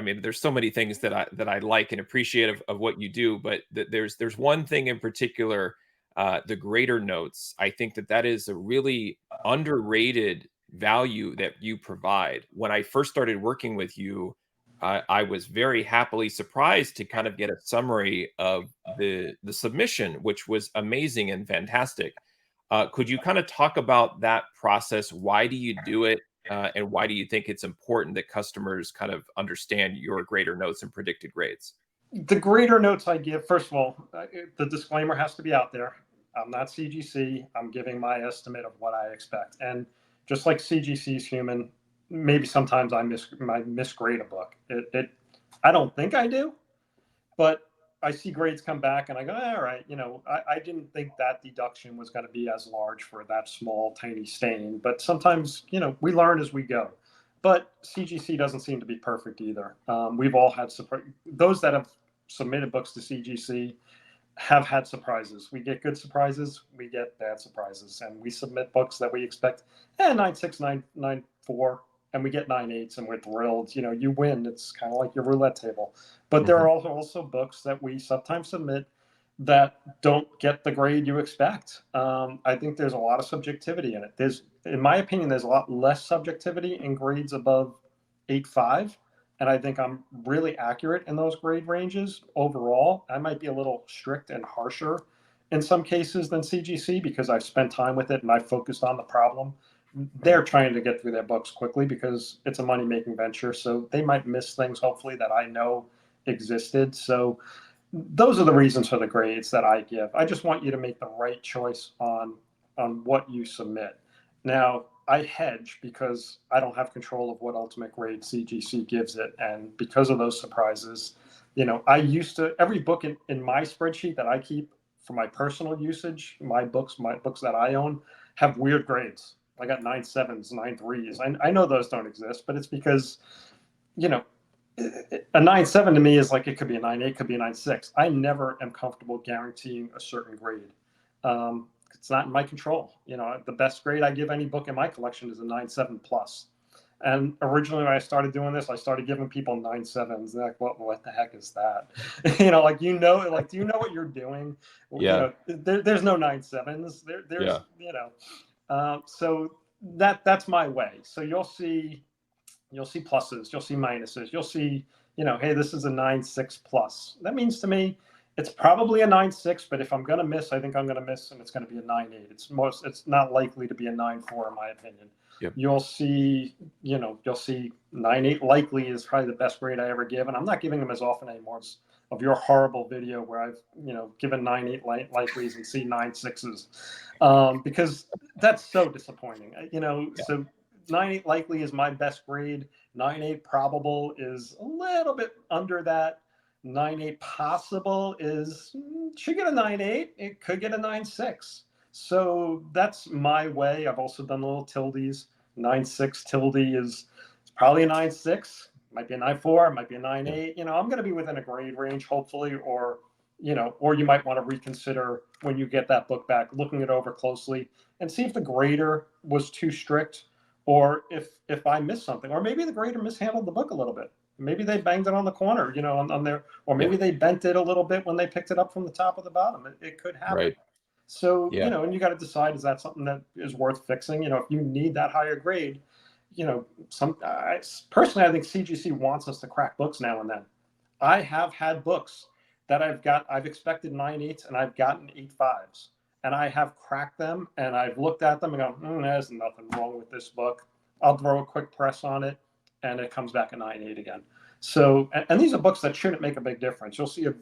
mean, there's so many things that I like and appreciate of what you do, but there's one thing in particular, the grader notes. I think that is a really underrated value that you provide. When I first started working with you, I was very happily surprised to kind of get a summary of the submission, which was amazing and fantastic. Could you kind of talk about that process? Why do you do it? And why do you think it's important that customers kind of understand your grader notes and predicted grades? The grader notes I give, first of all, the disclaimer has to be out there. I'm not CGC. I'm giving my estimate of what I expect. And just like CGC is human, maybe sometimes I misgrade a book. I don't think I do, but I see grades come back and I go, all right, I didn't think that deduction was going to be as large for that small, tiny stain. But sometimes, we learn as we go. But CGC doesn't seem to be perfect either. We've all had those that have submitted books to CGC have had surprises. We get good surprises, we get bad surprises, and we submit books that we expect 9.6, 9.4, and we get 9.8s, and we're thrilled. You win. It's kind of like your roulette table. But there are also books that we sometimes submit that don't get the grade you expect. I think there's a lot of subjectivity in it. In my opinion, there's a lot less subjectivity in grades above 8.5. And I think I'm really accurate in those grade ranges overall. I might be a little strict and harsher in some cases than CGC because I've spent time with it and I've focused on the problem. They're trying to get through their books quickly because it's a money-making venture. So they might miss things, hopefully, that I know existed. So those are the reasons for the grades that I give. I just want you to make the right choice on what you submit. Now, I hedge because I don't have control of what ultimate grade CGC gives it. And because of those surprises, I used to, every book in my spreadsheet that I keep for my personal usage, my books that I own have weird grades. I got 9.7s, 9.3s. I know those don't exist, but it's because, a 9.7 to me is like, it could be a 9.8, could be a 9.6. I never am comfortable guaranteeing a certain grade. It's not in my control. The best grade I give any book in my collection is a 9.7 plus. And originally when I started doing this, I started giving people 9.7s. They're like, what the heck is that? Do you know what you're doing? Yeah. There's no 9.7s. So that's my way. So you'll see pluses, you'll see minuses, you'll see, hey, this is a 9.6 plus. That means to me, it's probably a 9.6, but if I'm going to miss, I think I'm going to miss, and it's going to be a 9.8. It's not likely to be a 9.4 in my opinion. Yep. You'll see 9.8 likely is probably the best grade I ever give, and I'm not giving them as often anymore of your horrible video where I've given 9.8 likelies and see 9.6s, because that's so disappointing. So 9.8 likely is my best grade. 9.8 probable is a little bit under that. 9.8 possible should get a 9.8. It could get a 9.6. So that's my way. I've also done little tildes. 9.6 tilde is probably a 9.6. Might be a 9.4. Might be a 9.8. I'm going to be within a grade range, hopefully, or you might want to reconsider when you get that book back, looking it over closely and see if the grader was too strict, or if I missed something, or maybe the grader mishandled the book a little bit. Maybe they banged it on the corner, on there, or maybe they bent it a little bit when they picked it up from the top of the bottom. It could happen. Right. So, and you got to decide, is that something that is worth fixing? If you need that higher grade, personally, I think CGC wants us to crack books now and then. I have had books that I've expected 9.8s and I've gotten 8.5s, and I have cracked them and I've looked at them and gone, there's nothing wrong with this book. I'll throw a quick press on it, and it comes back a 9.8 again. So, and these are books that shouldn't make a big difference. You'll see a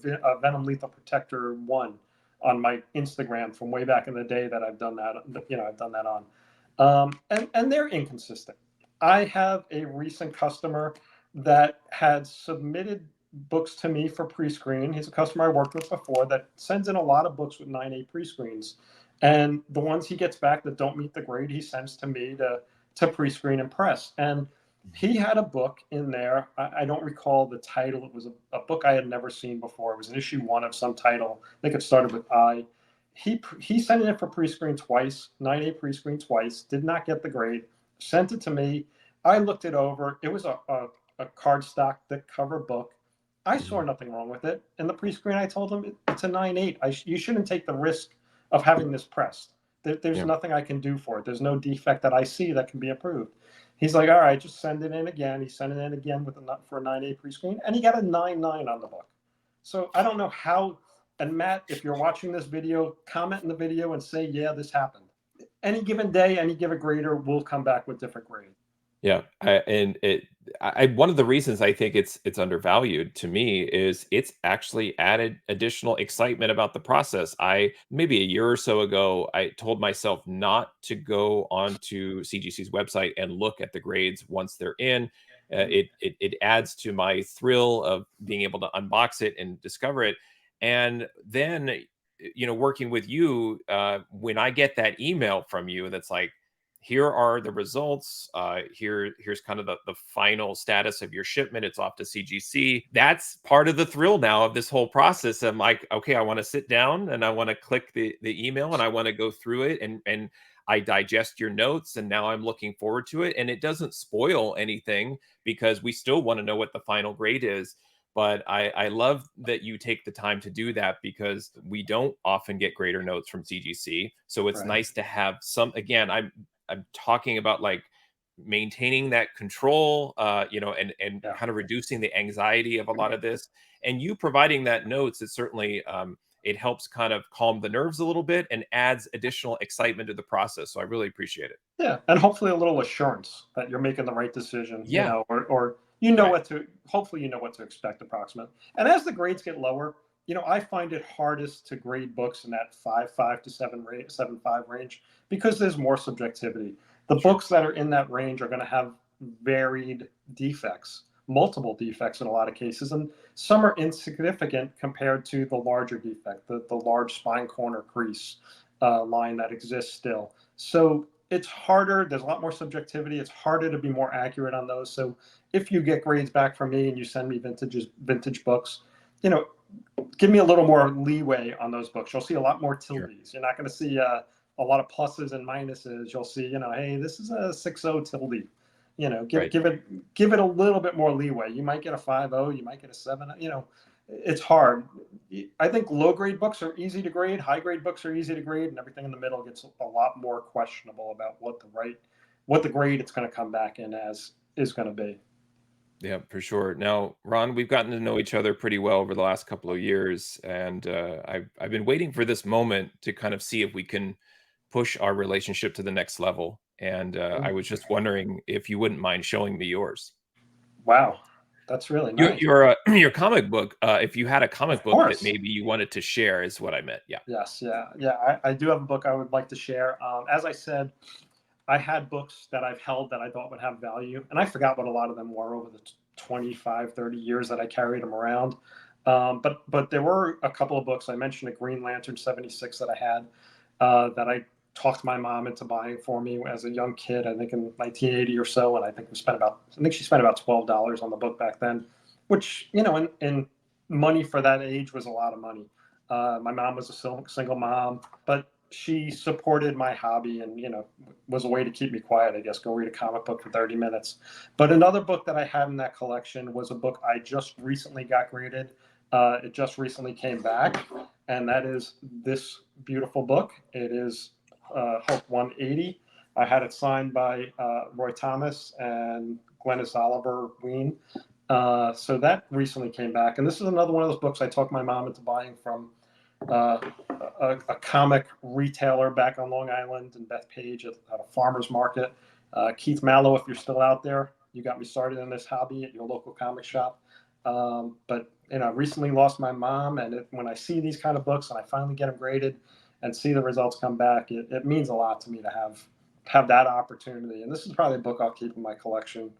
Venom Lethal Protector 1 on my Instagram from way back in the day that I've done that. I've done that on, and they're inconsistent. I have a recent customer that had submitted books to me for pre-screen. He's a customer I worked with before that sends in a lot of books with 9A pre-screens. And the ones he gets back that don't meet the grade, he sends to me to pre-screen and press. And he had a book in there. I don't recall the title. It was a book I had never seen before. It was an issue 1 of some title. I think it started with I. He sent it in for pre-screen twice, 9A pre-screen twice, did not get the grade, sent it to me. I looked it over. It was a cardstock thick cover book. I saw nothing wrong with it. In the pre-screen, I told him it's a 9.8. You shouldn't take the risk of having this pressed. There's Yeah. nothing I can do for it. There's no defect that I see that can be approved. He's like, all right, just send it in again. He sent it in again for a 9.8 pre-screen, and he got a 9.9 on the book. So I don't know how. And Matt, if you're watching this video, comment in the video and say, yeah, this happened. Any given day, any given grader will come back with different grades. Yeah, one of the reasons I think it's undervalued to me is it's actually added additional excitement about the process. I maybe a year or so ago, I told myself not to go onto CGC's website and look at the grades once they're in. It adds to my thrill of being able to unbox it and discover it. And then, working with you, when I get that email from you that's like, here are the results. Here's kind of the final status of your shipment. It's off to CGC. That's part of the thrill now of this whole process. I'm like, okay, I want to sit down and I want to click the email and I want to go through it and I digest your notes and now I'm looking forward to it. And it doesn't spoil anything because we still want to know what the final grade is. But I love that you take the time to do that because we don't often get grader notes from CGC. So it's Right. nice to have some. Again, I'm talking about like maintaining that control, and Yeah. kind of reducing the anxiety of a lot of this. And you providing that notes, it certainly it helps kind of calm the nerves a little bit and adds additional excitement to the process. So I really appreciate it. Yeah, and hopefully a little assurance that you're making the right decision, Yeah, or right. hopefully you know what to expect approximately. And as the grades get lower, I find it hardest to grade books in that 5.5 to 7.5 range because there's more subjectivity. The Sure. books that are in that range are going to have varied defects, multiple defects in a lot of cases, and some are insignificant compared to the larger defect, the large spine corner crease line that exists still. So it's harder. There's a lot more subjectivity. It's harder to be more accurate on those. So if you get grades back from me and you send me vintage books, give me a little more leeway on those books. You'll see a lot more Sure. tildes. You're not going to see a lot of pluses and minuses. You'll see, hey, this is a 6.0 tilde. Right. Give it a little bit more leeway. You might get a 5.0. You might get a 7. It's hard. I think low grade books are easy to grade. High grade books are easy to grade, and everything in the middle gets a lot more questionable about what the grade it's going to come back in as is going to be. Yeah, for sure. Now, Ron, we've gotten to know each other pretty well over the last couple of years, and I've been waiting for this moment to kind of see if we can push our relationship to the next level. And I was just wondering if you wouldn't mind showing me yours. Wow, that's really Your nice. your your comic book. If you had a comic Of book that course. maybe you wanted to share, is what I meant. Yeah. Yes, yeah. I do have a book I would like to share. As I said, I had books that I've held that I thought would have value, and I forgot what a lot of them were over the 25, 30 years that I carried them around. But there were a couple of books. I mentioned a Green Lantern 76 that I had that I talked my mom into buying for me as a young kid, I think in 1980 or so. And I think she spent about $12 on the book back then, which, in money for that age was a lot of money. My mom was a single mom, but she supported my hobby and, was a way to keep me quiet, I guess, go read a comic book for 30 minutes. But another book that I had in that collection was a book I just recently got graded. It just recently came back, and that is this beautiful book. It is Hulk 180. I had it signed by Roy Thomas and Glennis Oliver Ween. So that recently came back. And this is another one of those books I talked my mom into buying from a comic retailer back on Long Island and Bethpage at a farmer's market. Keith Mallow, if you're still out there, you got me started in this hobby at your local comic shop. But I recently lost my mom, and when I see these kind of books and I finally get them graded and see the results come back, it means a lot to me to have that opportunity. And this is probably a book I'll keep in my collection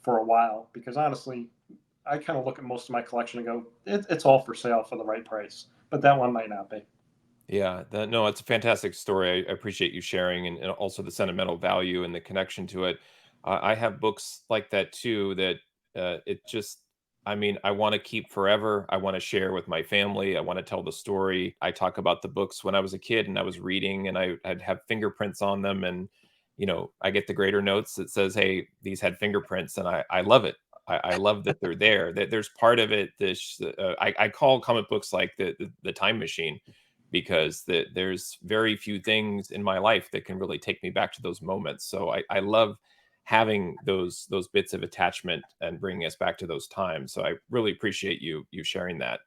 for a while because honestly, I kind of look at most of my collection and go, it's all for sale for the right price. But that one might not be. Yeah, no, it's a fantastic story. I appreciate you sharing, and also the sentimental value and the connection to it. I have books like that too. That it just, I mean, I want to keep forever. I want to share with my family. I want to tell the story. I talk about the books when I was a kid and I was reading, and I'd have fingerprints on them, and I get the grader notes that says, "Hey, these had fingerprints," and I love it. I love that they're there. That there's part of it. This I call comic books like the time machine, because there's very few things in my life that can really take me back to those moments. So I love having those bits of attachment and bringing us back to those times. So I really appreciate you sharing that.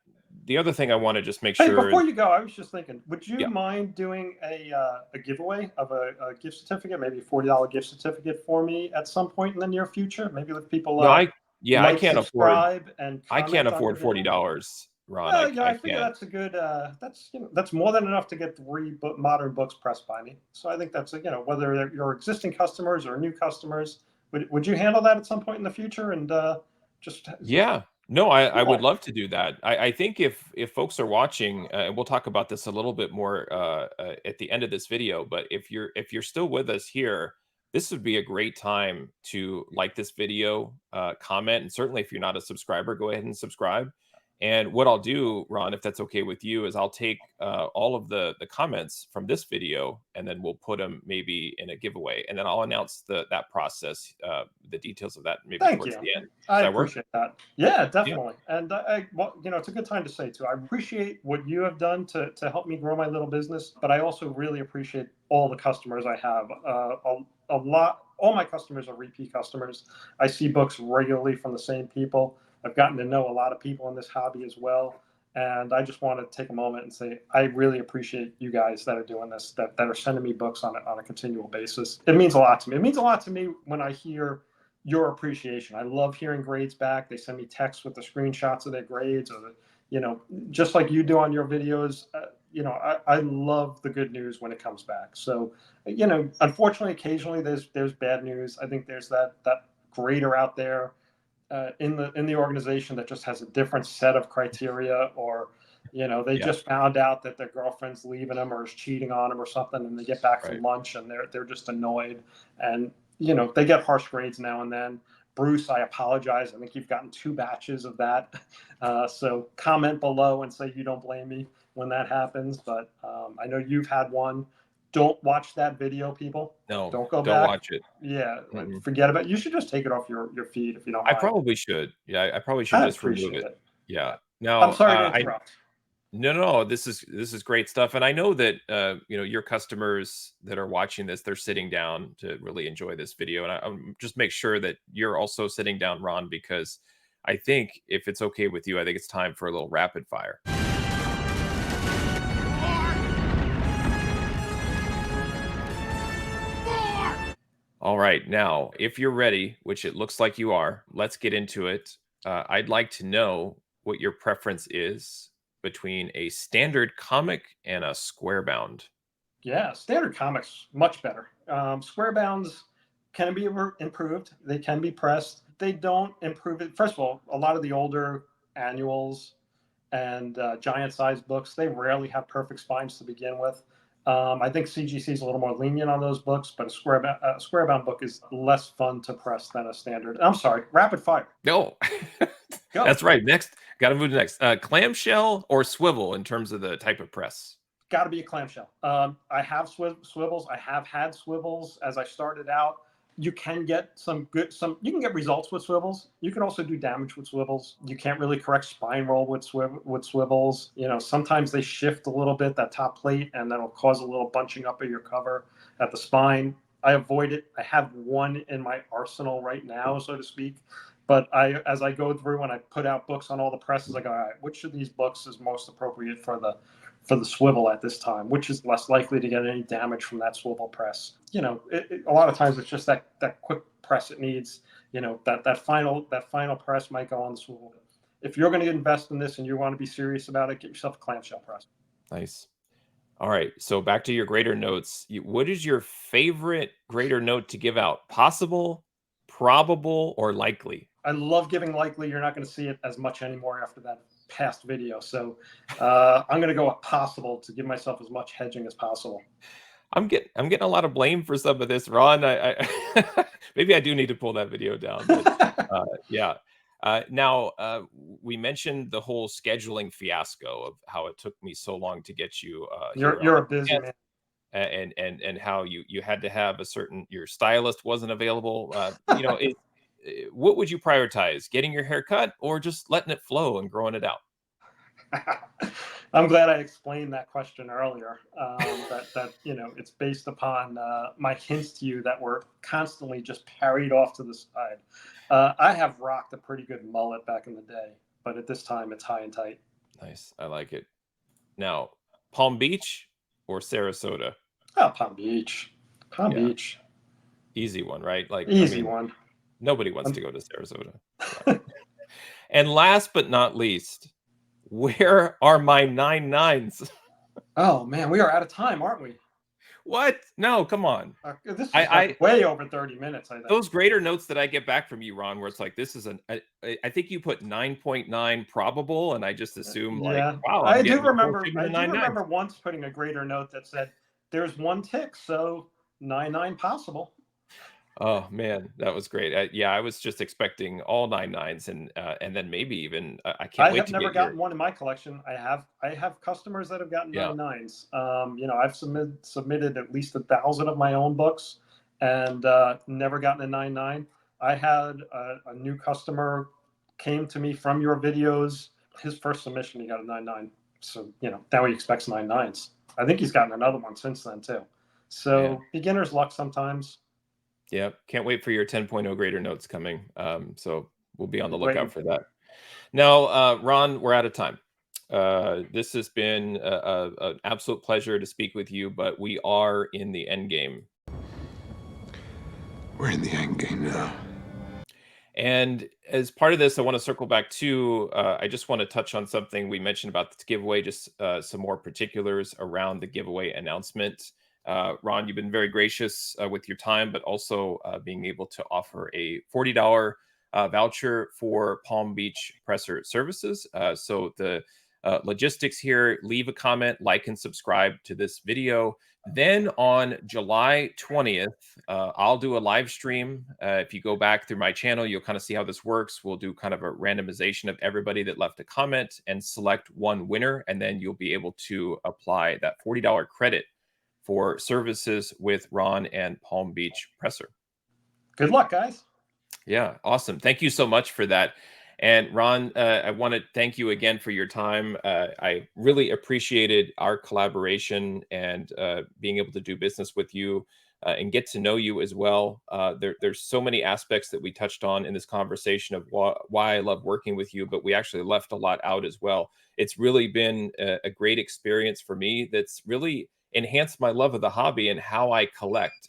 The other thing I want to just make Hey, sure, before you go, I was just thinking, would you yeah, mind doing a giveaway of a gift certificate, maybe a $40 gift certificate for me at some point in the near future? Maybe if people no, yeah, like, subscribe, and I can't comment on your afford video. $40, Ron. Well, yeah, I I figure can't. that's a good. That's more than enough to get modern books pressed by me. So I think that's whether they're your existing customers or new customers. Would you handle that at some point in the future and just Yeah. No, I would cool? love to do that. I think if folks are watching, and we'll talk about this a little bit more at the end of this video, but if you're still with us here, this would be a great time to like this video, comment, and certainly if you're not a subscriber, go ahead and subscribe. And what I'll do, Ron, if that's okay with you, is I'll take all of the comments from this video, and then we'll put them maybe in a giveaway, and then I'll announce that process, the details of that maybe Thank towards you. the end. I Does that work? appreciate that. Yeah, Yeah. definitely. And well, it's a good time to say too. I appreciate what you have done to help me grow my little business, but I also really appreciate all the customers I have. A lot. All my customers are repeat customers. I see books regularly from the same people. I've gotten to know a lot of people in this hobby as well. And I just want to take a moment and say I really appreciate you guys that are doing this, that are sending me books on a continual basis. It means a lot to me. It means a lot to me when I hear your appreciation. I love hearing grades back. They send me texts with the screenshots of their grades, or just like you do on your videos. I love the good news when it comes back. So, unfortunately, occasionally there's bad news. I think there's that grader out there in the organization that just has a different set of criteria, or they Yeah. just found out that their girlfriend's leaving them or is cheating on them or something, and they get back from Right. lunch and they're just annoyed, and they get harsh grades now and then. Bruce, I apologize. I think you've gotten 2 batches of that. So comment below and say you don't blame me when that happens. But I know you've had one. Don't watch that video, people. No, Don't go don't back. watch it. Yeah, Mm-mm. forget about it. You should just take it off your feed if you don't I mind. probably should. Yeah, I probably should I just remove appreciate it. it. Yeah. I'm Now, sorry to I interrupt. no, no, this is great stuff, and I know that, your customers that are watching this, they're sitting down to really enjoy this video, and just make sure that you're also sitting down, Ron, because I think if it's okay with you, I think it's time for a little rapid fire. All right, now, if you're ready, which it looks like you are, let's get into it. I'd like to know what your preference is between a standard comic and a square bound. Yeah, standard comics much better. Square bounds can be improved. They can be pressed. They don't improve it. First of all, a lot of the older annuals and giant size books, they rarely have perfect spines to begin with. I think CGC is a little more lenient on those books, but a square bound book is less fun to press than a standard. I'm sorry, rapid fire. No, Go. that's right. Next, got to move to next. Clamshell or swivel in terms of the type of press. Got to be a clamshell. I have swivels. I have had swivels as I started out. You can get you can get results with swivels. You can also do damage with swivels. You can't really correct spine roll with swivels. Sometimes they shift a little bit, that top plate, and that'll cause a little bunching up of your cover at the spine. I avoid it. I have one in my arsenal right now, so to speak. But as I go through and I put out books on all the presses, I go, all right, which of these books is most appropriate for the swivel at this time, which is less likely to get any damage from that swivel press. A lot of times it's just that quick press it needs. That final press might go on the swivel. If you're going to invest in this and you want to be serious about it, get yourself a clamshell press. Nice. All right. So back to your grader notes. What is your favorite grader note to give out? Possible, probable, or likely? I love giving likely. You're not going to see it as much anymore after that past video. So I'm going to go with possible to give myself as much hedging as possible. I'm getting a lot of blame for some of this, Ron. I maybe I do need to pull that video down. But yeah. Now we mentioned the whole scheduling fiasco of how it took me so long to get you here You're on a busy man. and how you had to have a certain, your stylist wasn't available. What would you prioritize, getting your hair cut or just letting it flow and growing it out? I'm glad I explained that question earlier. That it's based upon my hints to you that were constantly just parried off to the side. I have rocked a pretty good mullet back in the day, but at this time it's high and tight. Nice, I like it. Now, Palm Beach or Sarasota? Oh, Palm Beach. Palm Yeah, Beach. easy one, right? Like, I Easy mean, one. nobody wants to go to Sarasota. And last but not least, where are my 9/9s? Oh man, we are out of time, aren't we? What? No, come on. This is I way over 30 minutes, I think. those grader notes that I get back from you, Ron, where it's like, this is I think you put 9.9 probable, and I just assume like, Yeah, wow, I I'm do getting a whole remember. shipment I of do 9/9s. remember once putting a grader note that said, "There's one tick, so 9/9 possible." Oh man, that was great. Yeah, I was just expecting all 9/9s, and then maybe even I can't I wait have to never get your, gotten one in my collection. I have customers that have gotten yeah. 9/9s. I've submitted at least 1,000 of my own books, and never gotten a 9/9. I had a new customer came to me from your videos. His first submission, he got a 9/9. So now he expects 9/9s. I think he's gotten another one since then too. So Man. beginner's luck sometimes. Yeah, can't wait for your 10.0 grader notes coming. So we'll be on the Waiting. lookout for that. Now, Ron, we're out of time. This has been an absolute pleasure to speak with you, but we are in the end game. We're in the end game now. And as part of this, I want to circle back to, I just want to touch on something we mentioned about the giveaway, just some more particulars around the giveaway announcement. Ron, you've been very gracious with your time, but also being able to offer a $40 voucher for Palm Beach Presser Services. So the logistics here, leave a comment, like, and subscribe to this video. Then on July 20th, I'll do a live stream. If you go back through my channel, you'll kind of see how this works. We'll do kind of a randomization of everybody that left a comment and select one winner. And then you'll be able to apply that $40 credit for services with Ron and Palm Beach Presser. Good luck, guys. Yeah, awesome. Thank you so much for that. And Ron, I want to thank you again for your time. I really appreciated our collaboration and being able to do business with you and get to know you as well. There's so many aspects that we touched on in this conversation of why I love working with you, but we actually left a lot out as well. It's really been a great experience for me that's really enhanced my love of the hobby and how I collect.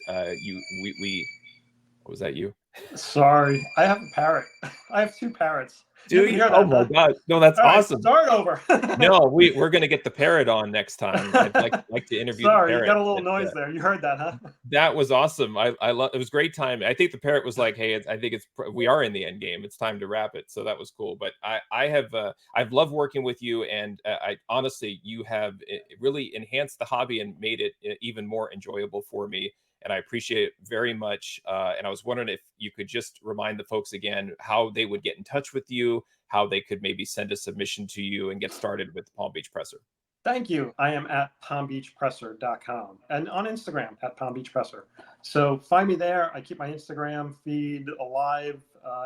Was that you? Sorry, I have a parrot. I have 2 parrots. Do can you? hear that, Oh my huh? God. No, that's All right, awesome. start over. No, we're going to get the parrot on next time. I'd like to interview the Sorry, you parrot. got a little But, noise there. You heard that, huh? that was awesome. I love, it was great time. I think the parrot was like, hey, I think we are in the end game. It's time to wrap it. So that was cool. But I've loved working with you, and I honestly, you have really enhanced the hobby and made it even more enjoyable for me. And I appreciate it very much. And I was wondering if you could just remind the folks again how they would get in touch with you, how they could maybe send a submission to you and get started with Palm Beach Presser. Thank you. I am at palmbeachpresser.com and on Instagram at palmbeachpresser. So find me there. I keep my Instagram feed alive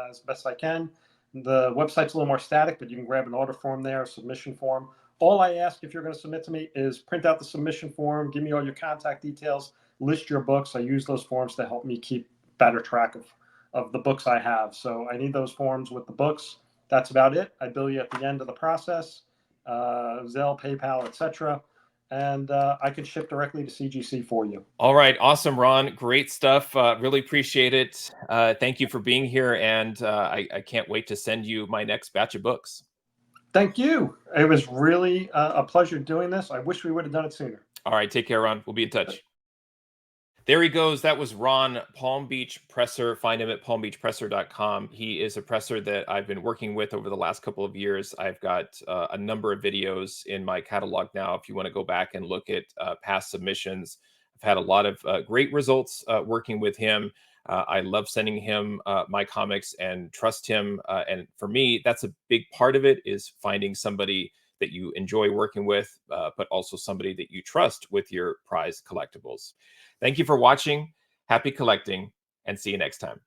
as best I can. The website's a little more static, but you can grab an order form there, a submission form. All I ask if you're going to submit to me is print out the submission form, give me all your contact details, list your books. I use those forms to help me keep better track of the books I have. So I need those forms with the books. That's about it. I bill you at the end of the process, Zelle, PayPal, etc. And I can ship directly to CGC for you. All right. Awesome, Ron. Great stuff. Really appreciate it. Thank you for being here. And I can't wait to send you my next batch of books. Thank you. It was really a pleasure doing this. I wish we would have done it sooner. All right. Take care, Ron. We'll be in touch. There he goes. That was Ron, Palm Beach Presser. Find him at palmbeachpresser.com. He is a presser that I've been working with over the last couple of years. I've got a number of videos in my catalog now. If you want to go back and look at past submissions, I've had a lot of great results working with him. I love sending him my comics and trust him. And for me, that's a big part of it, is finding somebody that you enjoy working with, but also somebody that you trust with your prized collectibles. Thank you for watching. Happy collecting, and see you next time.